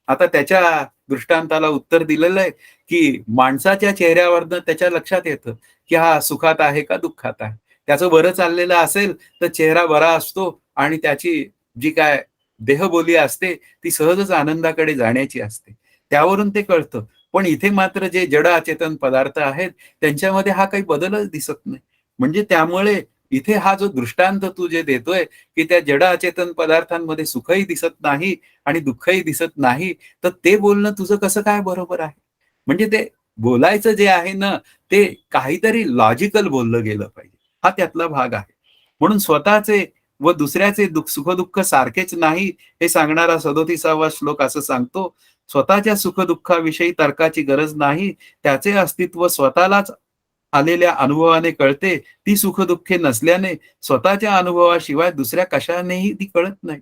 आता त्याच्या दृष्टांताला उत्तर दिलेलं आहे, की माणसाच्या चेहऱ्यावरनं त्याच्या लक्षात येतं, की हा सुखात आहे का दुःखात आहे. त्याचं बरं चाललेलं असेल, तर चेहरा बरा असतो आणि त्याची जी काय देहबोली असते, ती सहजच आनंदाकडे जाण्याची असते. त्यावरून ते कळतं. पण इथे मात्र जे जड अचेतन पदार्थ आहेत, त्यांच्यामध्ये हा काही बदलच दिसत नाही. म्हणजे त्यामुळे इथे हा जो दृष्टांत तू जे देतोय, की त्या जड अचेतन पदार्थांमध्ये सुखही दिसत नाही आणि दुःखही दिसत नाही, तर ते बोलणं तुझं कसं काय बरोबर आहे? म्हणजे ते बोलायचं जे आहे ना, ते काहीतरी लॉजिकल बोललं गेलं पाहिजे. हा त्यातला भाग आहे. म्हणून स्वतःचे व दुसऱ्याचे सुख-दुःख सारखेच नाही, हे सांगणारा 37वा श्लोक असं सांगतो, स्वतःच्या सुख-दुःखाविषयी तर्काची गरज नाही. त्याचे अस्तित्व स्वतःलाच आलेल्या अनुभवाने कळते. ती सुख-दुःखे नसल्याने स्वतःच्या अनुभवाशिवाय दुसऱ्या कशानेही ती कळत नाही.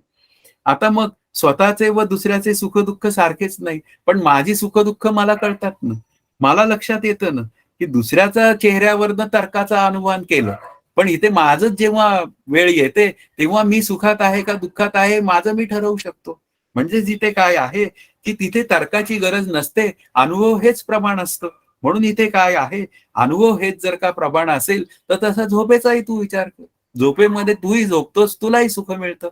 आता मग स्वतःचे व दुसऱ्याचे सुख-दुःख सारखेच नाही. पण माझी सुख-दुःख मला कळतात ना. मला लक्षात येतं ना, की दुसऱ्याचा चेहऱ्यावरनं तर्काचं अनुमान केलं. पण इथे माझंच जेव्हा वेळ येते, तेव्हा मी सुखात आहे का दुःखात आहे, माझं मी ठरवू शकतो. म्हणजे जिथे काय आहे, की तिथे तर्काची गरज नसते. अनुभव हेच प्रमाण असतं. म्हणून इथे काय आहे, अनुभव हेच जर का प्रमाण असेल, तर तसा झोपेचाही तू विचार कर. झोपेमध्ये तूही झोपतोस, तुलाही सुख मिळतं.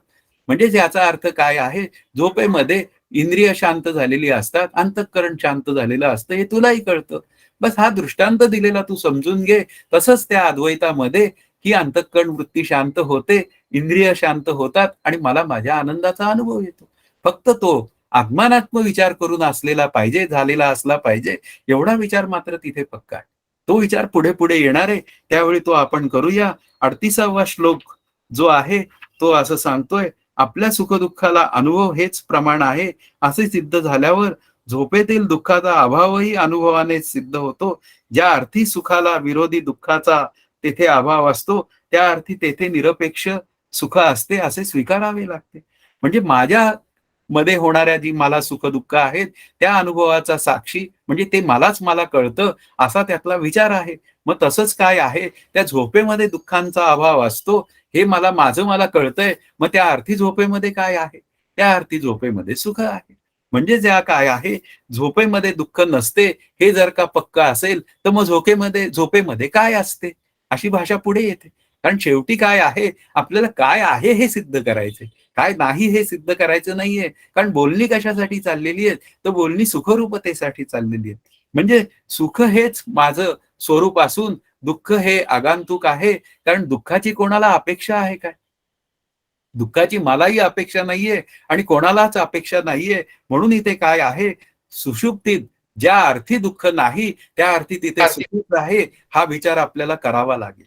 म्हणजे याचा अर्थ काय आहे, झोपेमध्ये इंद्रिय शांत झालेली असतात, अंतःकरण शांत झालेलं असतं, हे तुलाही कळतं. बस हा दृष्टांत दिलेला तू समजून घे. तसंच त्या अद्वैतामध्ये ही अंतःकरण वृत्ती शांत होते, इंद्रिय शांत होतात आणि मला माझ्या आनंदाचा अनुभव येतो. फक्त तो आत्मानात्म विचार करून असलेला पाहिजे, झालेला असला पाहिजे, एवढा विचार मात्र तिथे पक्का आहे. तो विचार पुढे-पुढे येणार आहे, त्यावेळी तो आपण करूया. 38वा श्लोक जो आहे, तो असं सांगतोय, आपल्या सुख-दुःखाला अनुभव हेच प्रमाण आहे, असे सिद्ध झाल्यावर झोपेतील दुःखाचा अभावही अनुभवाने सिद्ध होतो. ज्या अर्थी सुखाला विरोधी दुःखाचा तेथे अभाव असतो, त्या अर्थी तेथे निरपेक्ष सुख असते असे स्वीकारावे लागते. म्हणजे माझ्या मध्ये होणाऱ्या जी मला सुख-दुःख आहेत, त्या अनुभवाचा साक्षी म्हणजे ते मलाच मला कळतं, असा त्यातला विचार आहे. मग तसंच काय आहे, त्या झोपेमध्ये दुःखांचा अभाव असतो, हे माझं मला कळतंय. मग त्या अर्थी झोपेमध्ये काय आहे? त्या अर्थी झोपेमध्ये सुख आहे. म्हणजे ज्या काय आहे, झोपेमध्ये दुःख नसते, हे जर का पक्का असेल, तर मग झोपेमध्ये काय असते? अशी भाषा पुढे येते. कारण शेवटी काय आहे, आपल्याला काय आहे हे सिद्ध करायचंय. काय नाही हे सिद्ध करायचं नाहीये. कारण बोलणी कशासाठी चाललेली आहेत, तर बोलणी सुखरूपतेसाठी चाललेली आहेत. म्हणजे सुख हेच माझं स्वरूप असून दुःख हे आगंतुक आहे. कारण दुःखाची कोणाला अपेक्षा आहे काय? दुःखाची मलाही अपेक्षा नाहीये आणि कोणालाच अपेक्षा नाहीये. म्हणून इथे काय आहे, सुषुप्तीत ज्या अर्थी दुःख नाही, त्या अर्थी तिथे सुखच आहे, हा विचार आपल्याला करावा लागेल.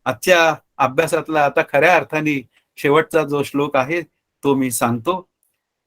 आजच्या अभ्यासातला आता खऱ्या अर्थाने शेवटचा जो श्लोक आहे, तो मी सांगतो.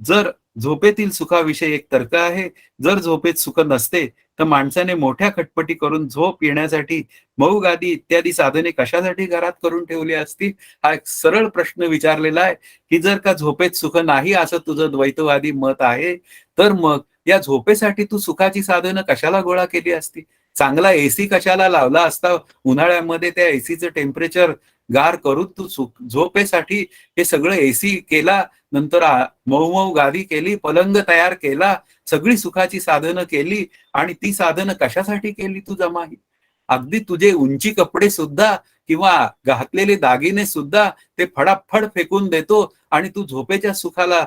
जर झोपेतील सुखाविषयी एक तर्क आहे. जर झोपेत सुख नसते, तर माणसाने मोठ्या खटपटी करून झोप येण्यासाठी मऊ गादी इत्यादी साधने कशासाठी घरात करून ठेवली असती? हा एक सरळ प्रश्न विचारलेला आहे, की जर का झोपेत सुख नाही असं तुझं द्वैतवादी मत आहे, तर मग या झोपेसाठी तू सुखाची साधनं कशाला गोळा केली असती? चांगला एसी कशाला लावला असता? उन्हाळ्यामध्ये त्या एसीचं टेम्परेचर गार करून तू झोपेसाठी हे सगळं एसी केला, नंतर मऊ-मऊ गादी केली, पलंग तयार केला, सगळी सुखाची साधनं केली आणि ती साधनं कशासाठी केली तू जमा ही? अगदी तुझे उंची कपडे सुद्धा किंवा घातलेले दागिने सुद्धा ते फडाफड फेकून देतो आणि तू झोपेच्या सुखाला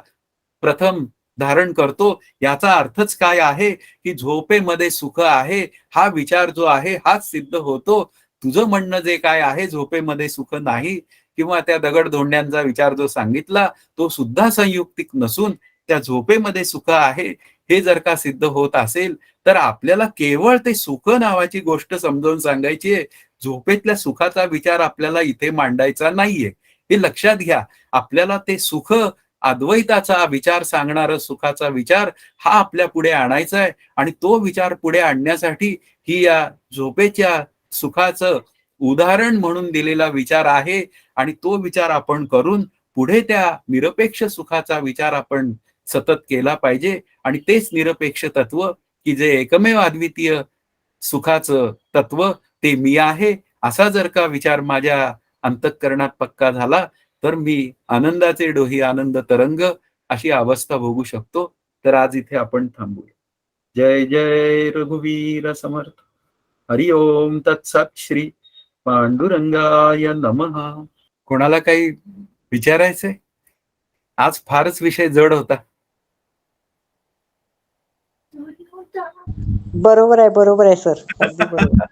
प्रथम धारण करतो. याचा अर्थच काय आहे, की झोपेमध्ये सुख आहे, हा विचार जो आहे हाच सिद्ध होतो. तुझं म्हणणं जे काय आहे झोपेमध्ये सुख नाही किंवा त्या दगड-धोंड्यांचा विचार जो सांगितला, तो सुद्धा संयुक्तिक नसून त्या झोपेमध्ये सुख आहे, हे जर का सिद्ध होत असेल, तर आपल्याला केवळ ते सुख नावाची गोष्ट समजावून सांगायची आहे. झोपेतल्या सुखाचा विचार आपल्याला इथे मांडायचा नाहीये. हे लक्षात घ्या. आपल्याला ते सुख अद्वैताचा विचार सांगणारा सुखाचा विचार हा आपल्या पुढे आणायचा आहे आणि तो विचार पुढे आणण्यासाठी ही या झोपेच्या सुखाचं उदाहरण म्हणून दिलेला विचार आहे आणि तो विचार आपण करून पुढे त्या निरपेक्ष सुखाचा विचार आपण सतत केला पाहिजे आणि तेच निरपेक्ष तत्व की जे एकमेव अद्वितीय सुखाचं तत्व ते मी आहे असा जर का विचार माझ्या अंतःकरणात पक्का झाला तर मी आनंदाचे डोही आनंद तरंग अशी अवस्था भोगू शकतो. तर आज इथे आपण थांबूया. जय जय रघुवीर समर्थ. हरि ओम तत्सत श्री पांडुरंगाय नमः. कोणाला काही विचारायचंय? आज फारच विषय जड होता. बरोबर आहे सर, अगदी बरोबर.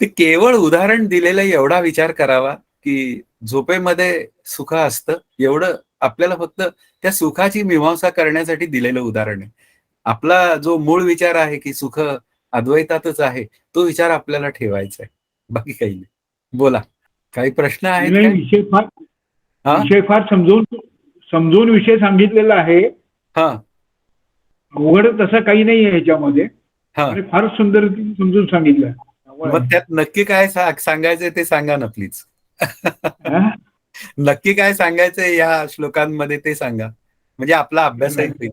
ते केवळ उदाहरण दिलेलं एवढा विचार करावा की झोपेमध्ये सुख असतं एवढं आपल्याला फक्त त्या सुखाची मीमांसा करण्यासाठी दिलेलं उदाहरण आहे. आपला जो मूळ विचार आहे की सुख अद्वैतातच आहे तो विचार आपल्याला ठेवायचा आहे, बाकी काही नाही. बोला, काही प्रश्न आहेत नाही, का? विषय फार समजून विषय सांगितलेला आहे. अवघड तसं काही नाही आहे ह्याच्यामध्ये. फार सुंदर समजून सांगितलं. मग त्यात नक्की काय सांगायचंय ते सांगा ना प्लीज. नक्की काय सांगायचंय या श्लोकांमध्ये ते सांगा, म्हणजे आपला अभ्यास आहे.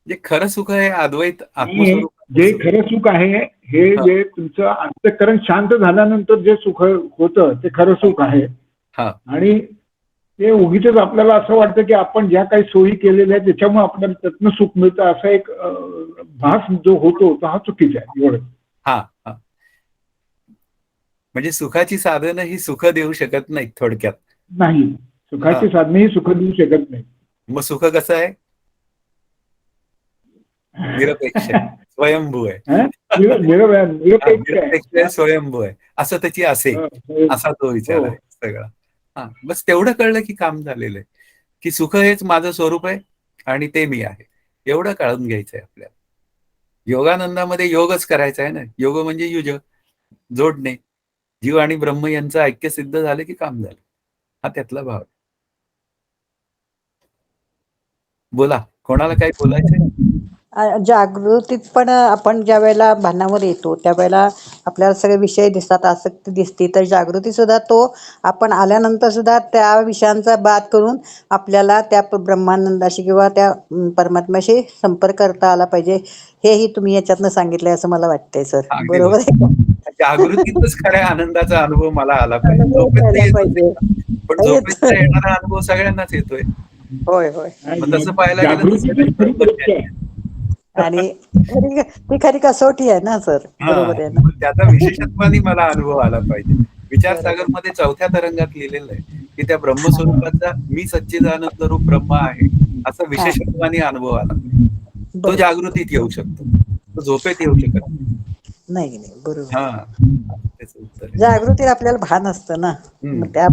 जे खरं सुख आहे अद्वैत आत्मस्वरूप. जे खरं सुख आहे हे जे तुमचं अंतःकरण शांत झाल्यानंतर जे सुख होतं ते खरं सुख आहे. आणि ते उगीच आपल्याला असं वाटतं की आपण ज्या काही सोयी केलेल्या आहेत त्याच्यामुळे आपल्याला त्यातनं सुख मिळतं असा एक भास जो होतो तो हा चुकीचा आहे. एवढं. म्हणजे सुखाची साधनं ही सुख देऊ शकत नाहीत थोडक्यात. नाही, सुखाची साधनं ही सुख देऊ शकत नाही. मग सुख कसं आहे? निरपेक्ष स्वयंभू आहे. निरपेक्ष स्वयंभू आहे असं त्याची असेल असा तो विचार आहे सगळा. बस तेवढं कळलं की काम झालेलं आहे की सुख हेच माझं स्वरूप आहे आणि ते मी आहे एवढं कळून घ्यायचंय आपल्याला. योगानंदामध्ये योगच करायचा आहे ना. योग म्हणजे युज, जोडणे. जीव आणि ब्रह्म यांचं ऐक्य सिद्ध झालं की काम झालं, हा त्यातला भाव. बोला, कोणाला काही बोलायचंय? जागृतीत पण आपण ज्या वेळेला भानावर येतो त्यावेळेला आपल्याला सगळे विषय दिसतात, आसक्ती दिसते. तर जागृती सुद्धा तो आपण आल्यानंतर सुद्धा त्या विषयांचा बात करून आपल्याला त्या ब्रह्मानंदाशी किंवा त्या परमात्म्याशी संपर्क करता आला पाहिजे. हेही तुम्ही याच्यातनं सांगितलंय असं मला वाटतंय सर. बरोबर आहे. जागृतीतच खऱ्या आनंदाचा अनुभव मला आला पाहिजे. पण झोपेत येणारा अनुभव सगळ्यांनाच येतोय. होय होय. मग तसं पाहायला गेलं आणि ती खरी कसोटी आहे ना सर. बरोबर आहे ना. त्याचा विशेषत्वाने मला अनुभव आला पाहिजे. विचारसागर मध्ये 4थ्या तरंगात लिहिलेलं आहे की त्या ब्रह्मस्वरूपाचा मी सच्चिदानंद रूप ब्रह्म आहे असं विशेषत्वाने अनुभव आला पाहिजे. तो जागृतीत येऊ शकतो, तो झोपेत येऊ शकत नाही. बरोबर. जागृतीत आपल्याला भान असतं ना. त्या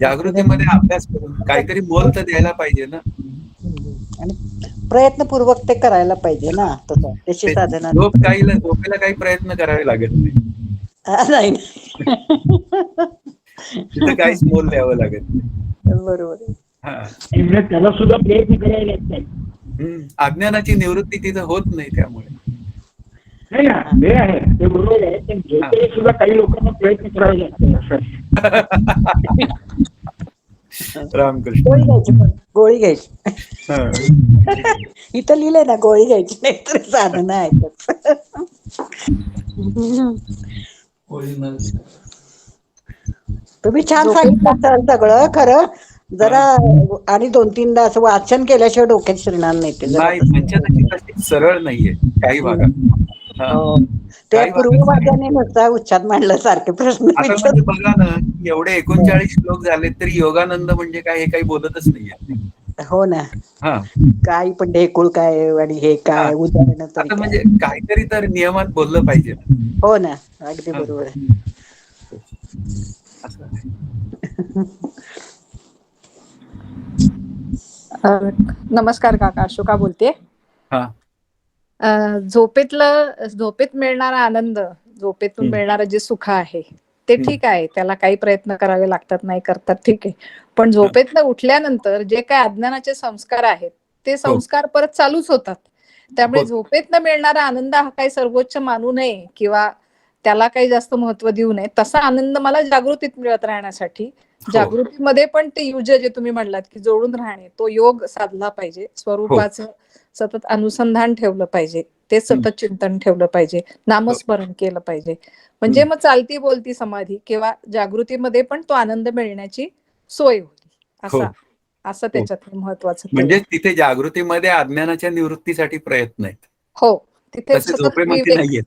जागृतीमध्ये अभ्यास करून काहीतरी मोल तर द्यायला पाहिजे ना. आणि प्रयत्नपूर्वक ते करायला पाहिजे ना. तसं त्याची साधना. झोपेला काही प्रयत्न करावे लागत नाही. तिथं काहीच मोल द्यावं लागत नाही. बरोबर. त्याला सुद्धा प्रयत्न करावे लागतात. अज्ञानाची निवृत्ती तिथं होत नाही त्यामुळे. नाही ना, हे आहे ते बरोबर आहे. पण झोपेला सुद्धा काही लोकांना प्रयत्न करावे लागतात. रामकृष्ण. गोळी घ्यायची. इथं लिहिलंय ना गोळी घ्यायची नाही तर साधन आहे. तुम्ही छान सांगितलं सगळं खरं. जरा आणि 2-3दा असं वाचन केल्याशिवाय डोक्यात शिरणार नाही. ते सरळ नाहीये काही भागात. त्या पूर्ववाद्याने नुसता उच्चार मांडला सारखे प्रश्न. बघा ना, एवढे 39 श्लोक झाले तरी योगानंद म्हणजे काय हे काही बोलतच नाहीये. हो ना. काय पण ढेकूळ काय आणि हे काय उदाहरण म्हणजे काहीतरी तर नियमात बोललं पाहिजे. हो ना, अगदी बरोबर आहे. नमस्कार काका, अशोका बोलते. झोपेत मिळणारा आनंद, झोपेतून मिळणारं जे सुख आहे ते ठीक आहे, त्याला काही प्रयत्न करावे लागतात, नाही करतात ठीक आहे. पण झोपेतनं उठल्यानंतर जे काय अज्ञानाचे संस्कार आहेत ते संस्कार परत चालूच होतात. त्यामुळे हो. झोपेतनं मिळणारा आनंद हा काही सर्वोच्च मानू नये किंवा त्याला काही जास्त महत्व देऊ नये. तसा आनंद मला जागृतीत मिळत राहण्यासाठी हो. जागृतीमध्ये पण ते युज जे तुम्ही म्हणलात की जोडून राहणे, तो योग साधला पाहिजे. हो. स्वरूपाचं सतत अनुसंधान ठेवलं पाहिजे. ते सतत चिंतन ठेवलं पाहिजे. नामस्मरण केलं पाहिजे. म्हणजे मग चालती बोलती समाधी किंवा जागृतीमध्ये पण तो आनंद मिळण्याची सोय होती. हो. असं हो. त्याच्यात महत्वाचं ते म्हणजे आहे. तिथे जागृतीमध्ये अज्ञानाच्या निवृत्तीसाठी प्रयत्न आहेत. हो. तिथे तसे सतत झोपेमध्ये नाहीयेत.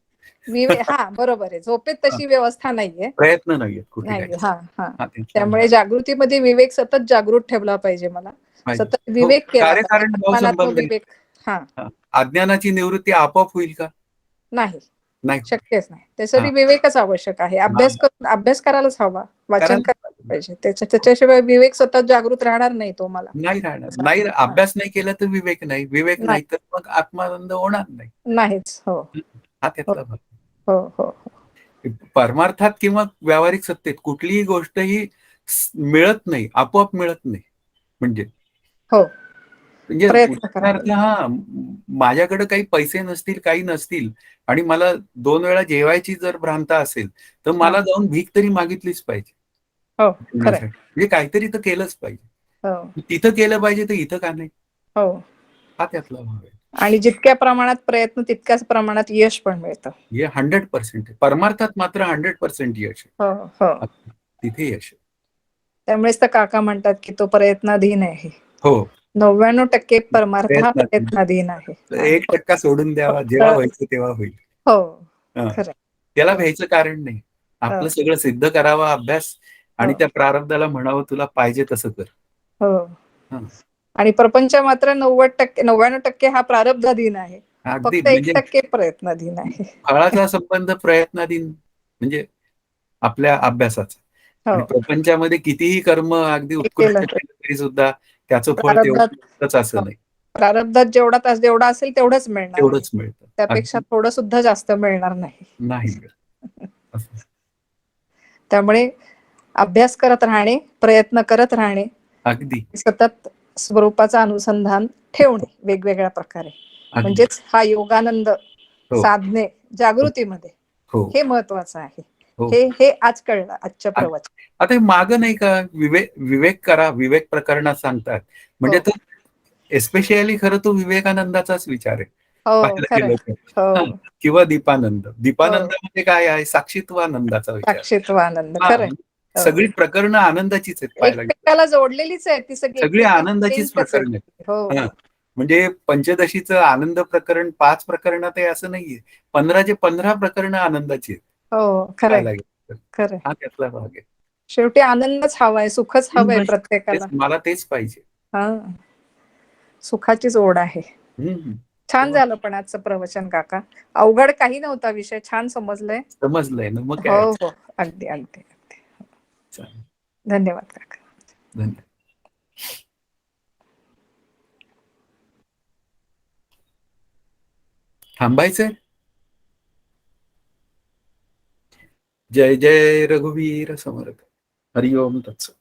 हा बरोबर आहे. झोपेत तशी व्यवस्था नाहीये. प्रयत्न नाहीयेत कुठे नाही. काही. हा हा हा त्यांचा त्यामुळे जागृतीमध्ये विवेक सतत जागृत ठेवला पाहिजे मला. पाहिजे. सतत हो, विवेक केला पाहिजे. कार्यकारण भाव मनात तो संबंध आहे. विवेक हा हा. अज्ञानाची निवृत्ती आपोआप होईल का? नाही. नाही. शक्यच नाही. हा. त्यासाठी विवेकच आवश्यक आहे. अभ्यास करायलाच हवा. वाचन करायला करायला पाहिजे. त्याच्याशिवाय विवेक सतत जागृत राहणार नाही तो मला. नाही राहणार. असं नाही, आहे. अभ्यास नाही केला तर विवेक नाही. विवेक नाही. नाही तर मग आत्मानंद होणार नाही. नाहीच. हो. हा हो. त्यातला भाग. हो. हो. परमार्थात किंवा व्यावहारिक सत्तेत कुठलीही गोष्ट ही मिळत नाही, आपोआप मिळत नाही. म्हणजे हो. म्हणजे प्रयत्न करावा उदाहरणार्थ माझ्याकडे काही पैसे नसतील, काही नसतील आणि मला 2 वेळा जेवायची जर भ्रांत असेल, तर हा. मला जाऊन भीक तरी मागितलीच पाहिजे. हो. खरंय. जेवण्यासाठी. म्हणजे काहीतरी तर केलंच पाहिजे. हो. तिथं केलं पाहिजे तर इथं का नाही? हो. हा त्यातला भाग आहे. आणि जितक्या प्रमाणात प्रयत्न तितक्याच प्रमाणात यश पण मिळतं. हे 100% आहे. परमार्थात मात्र 100% यश हो. हो. आहे. तिथे यश आहे. त्यामुळेच तर काका म्हणतात की तो प्रयत्नाधीन आहे. हो. 99% परमार्थ हा प्रयत्नात प्रयत्नाधीन आहे. 1% सोडून द्यावा. जेव्हा व्हायचं तेव्हा होईल. हो. हं. खरंय. त्याला हो. भ्यायचं कारण नाही. हो. आपलं सगळं सिद्ध करावा अभ्यास आणि हो. त्या प्रारब्धाला म्हणावं तुला पाहिजे तसं कर. हो. हं. आणि प्रपंच मात्र 90% 99% हा प्रारब्धाधीन आहे. अगदी फक्त म्हणजे 1% प्रयत्नाधीन आहे. फळाचा संबंध प्रयत्नाधीन म्हणजे आपल्या अभ्यासाचा हो. आणि प्रपंचामध्ये कितीही कर्म अगदी हे उत्कृष्ट केलं तर केलं तरी सुद्धा त्याचं फळ प्रारब्धात तेवढंच हो. असं नाही. प्रारब्धात जेवढा असेल तेवढंच मिळणार आहे. तेवढंच मिळतं. त्यापेक्षा अगदी थोडं सुद्धा जास्त मिळणार नाही. नाही मिळत. असं. त्यामुळे अभ्यास करत राहणे, प्रयत्न करत राहणे, अगदी. सतत स्वरूपाचं अनुसंधान ठेवणे वेगवेगळ्या प्रकारे. अगदी. म्हणजेच हा योगानंद हो. साधणे जागृतीमध्ये हो. हे महत्वाचं आहे. हो. हे आज कळलं आजच्या अग प्रवचनात. आता हे मागं नाही का विवेक करा, विवेक प्रकरणात सांगतात. म्हणजे हो. तो एस्पेशली खरं तो विवेकानंदाचाच विचार आहे. हो. पाहायला खरंय. गेलं तर. हां. हो. किंवा दीपानंद. हो. दीपानंदामध्ये काय आहे? साक्षीत्वानंदाचा विचार. साक्षीत्व आनंद हां. खरंय. हो. सगळी प्रकरणं आनंदाचीच आहेत पाहायला गेलं. एकमेकाला जोडलेलीच आहे ती सगळी सगळी एकमेकांची आनंदाचीच लिंकच आहे. प्रकरणं आहेत. हो. हां. म्हणजे पंचदशीचं आनंद प्रकरण 5 प्रकरणात आहे असं नाहीये. 15चे 15 प्रकरणं आनंदाची आहेत. हो. खरंय. पाहायला गेलं तर. खरंय. हा त्यातला भाग आहे. शेवटी आनंदच हवाय, सुखच हवंय तेच प्रत्येकाला. मला तेच पाहिजे. हा. सुखाचीच ओढ आहे. हं. छान तेव्हा झालं पण आजचं प्रवचन काका. अवघड काही नव्हता विषय. छान समजलंय. समजलंय ना मग हो. काय. हो. अगदी अगदी अगदी. चालेल. धन्यवाद काका. धन्यवाद. थांबायचंय? जय जय रघुवीर समर्थ. हरि ओम तत्सत.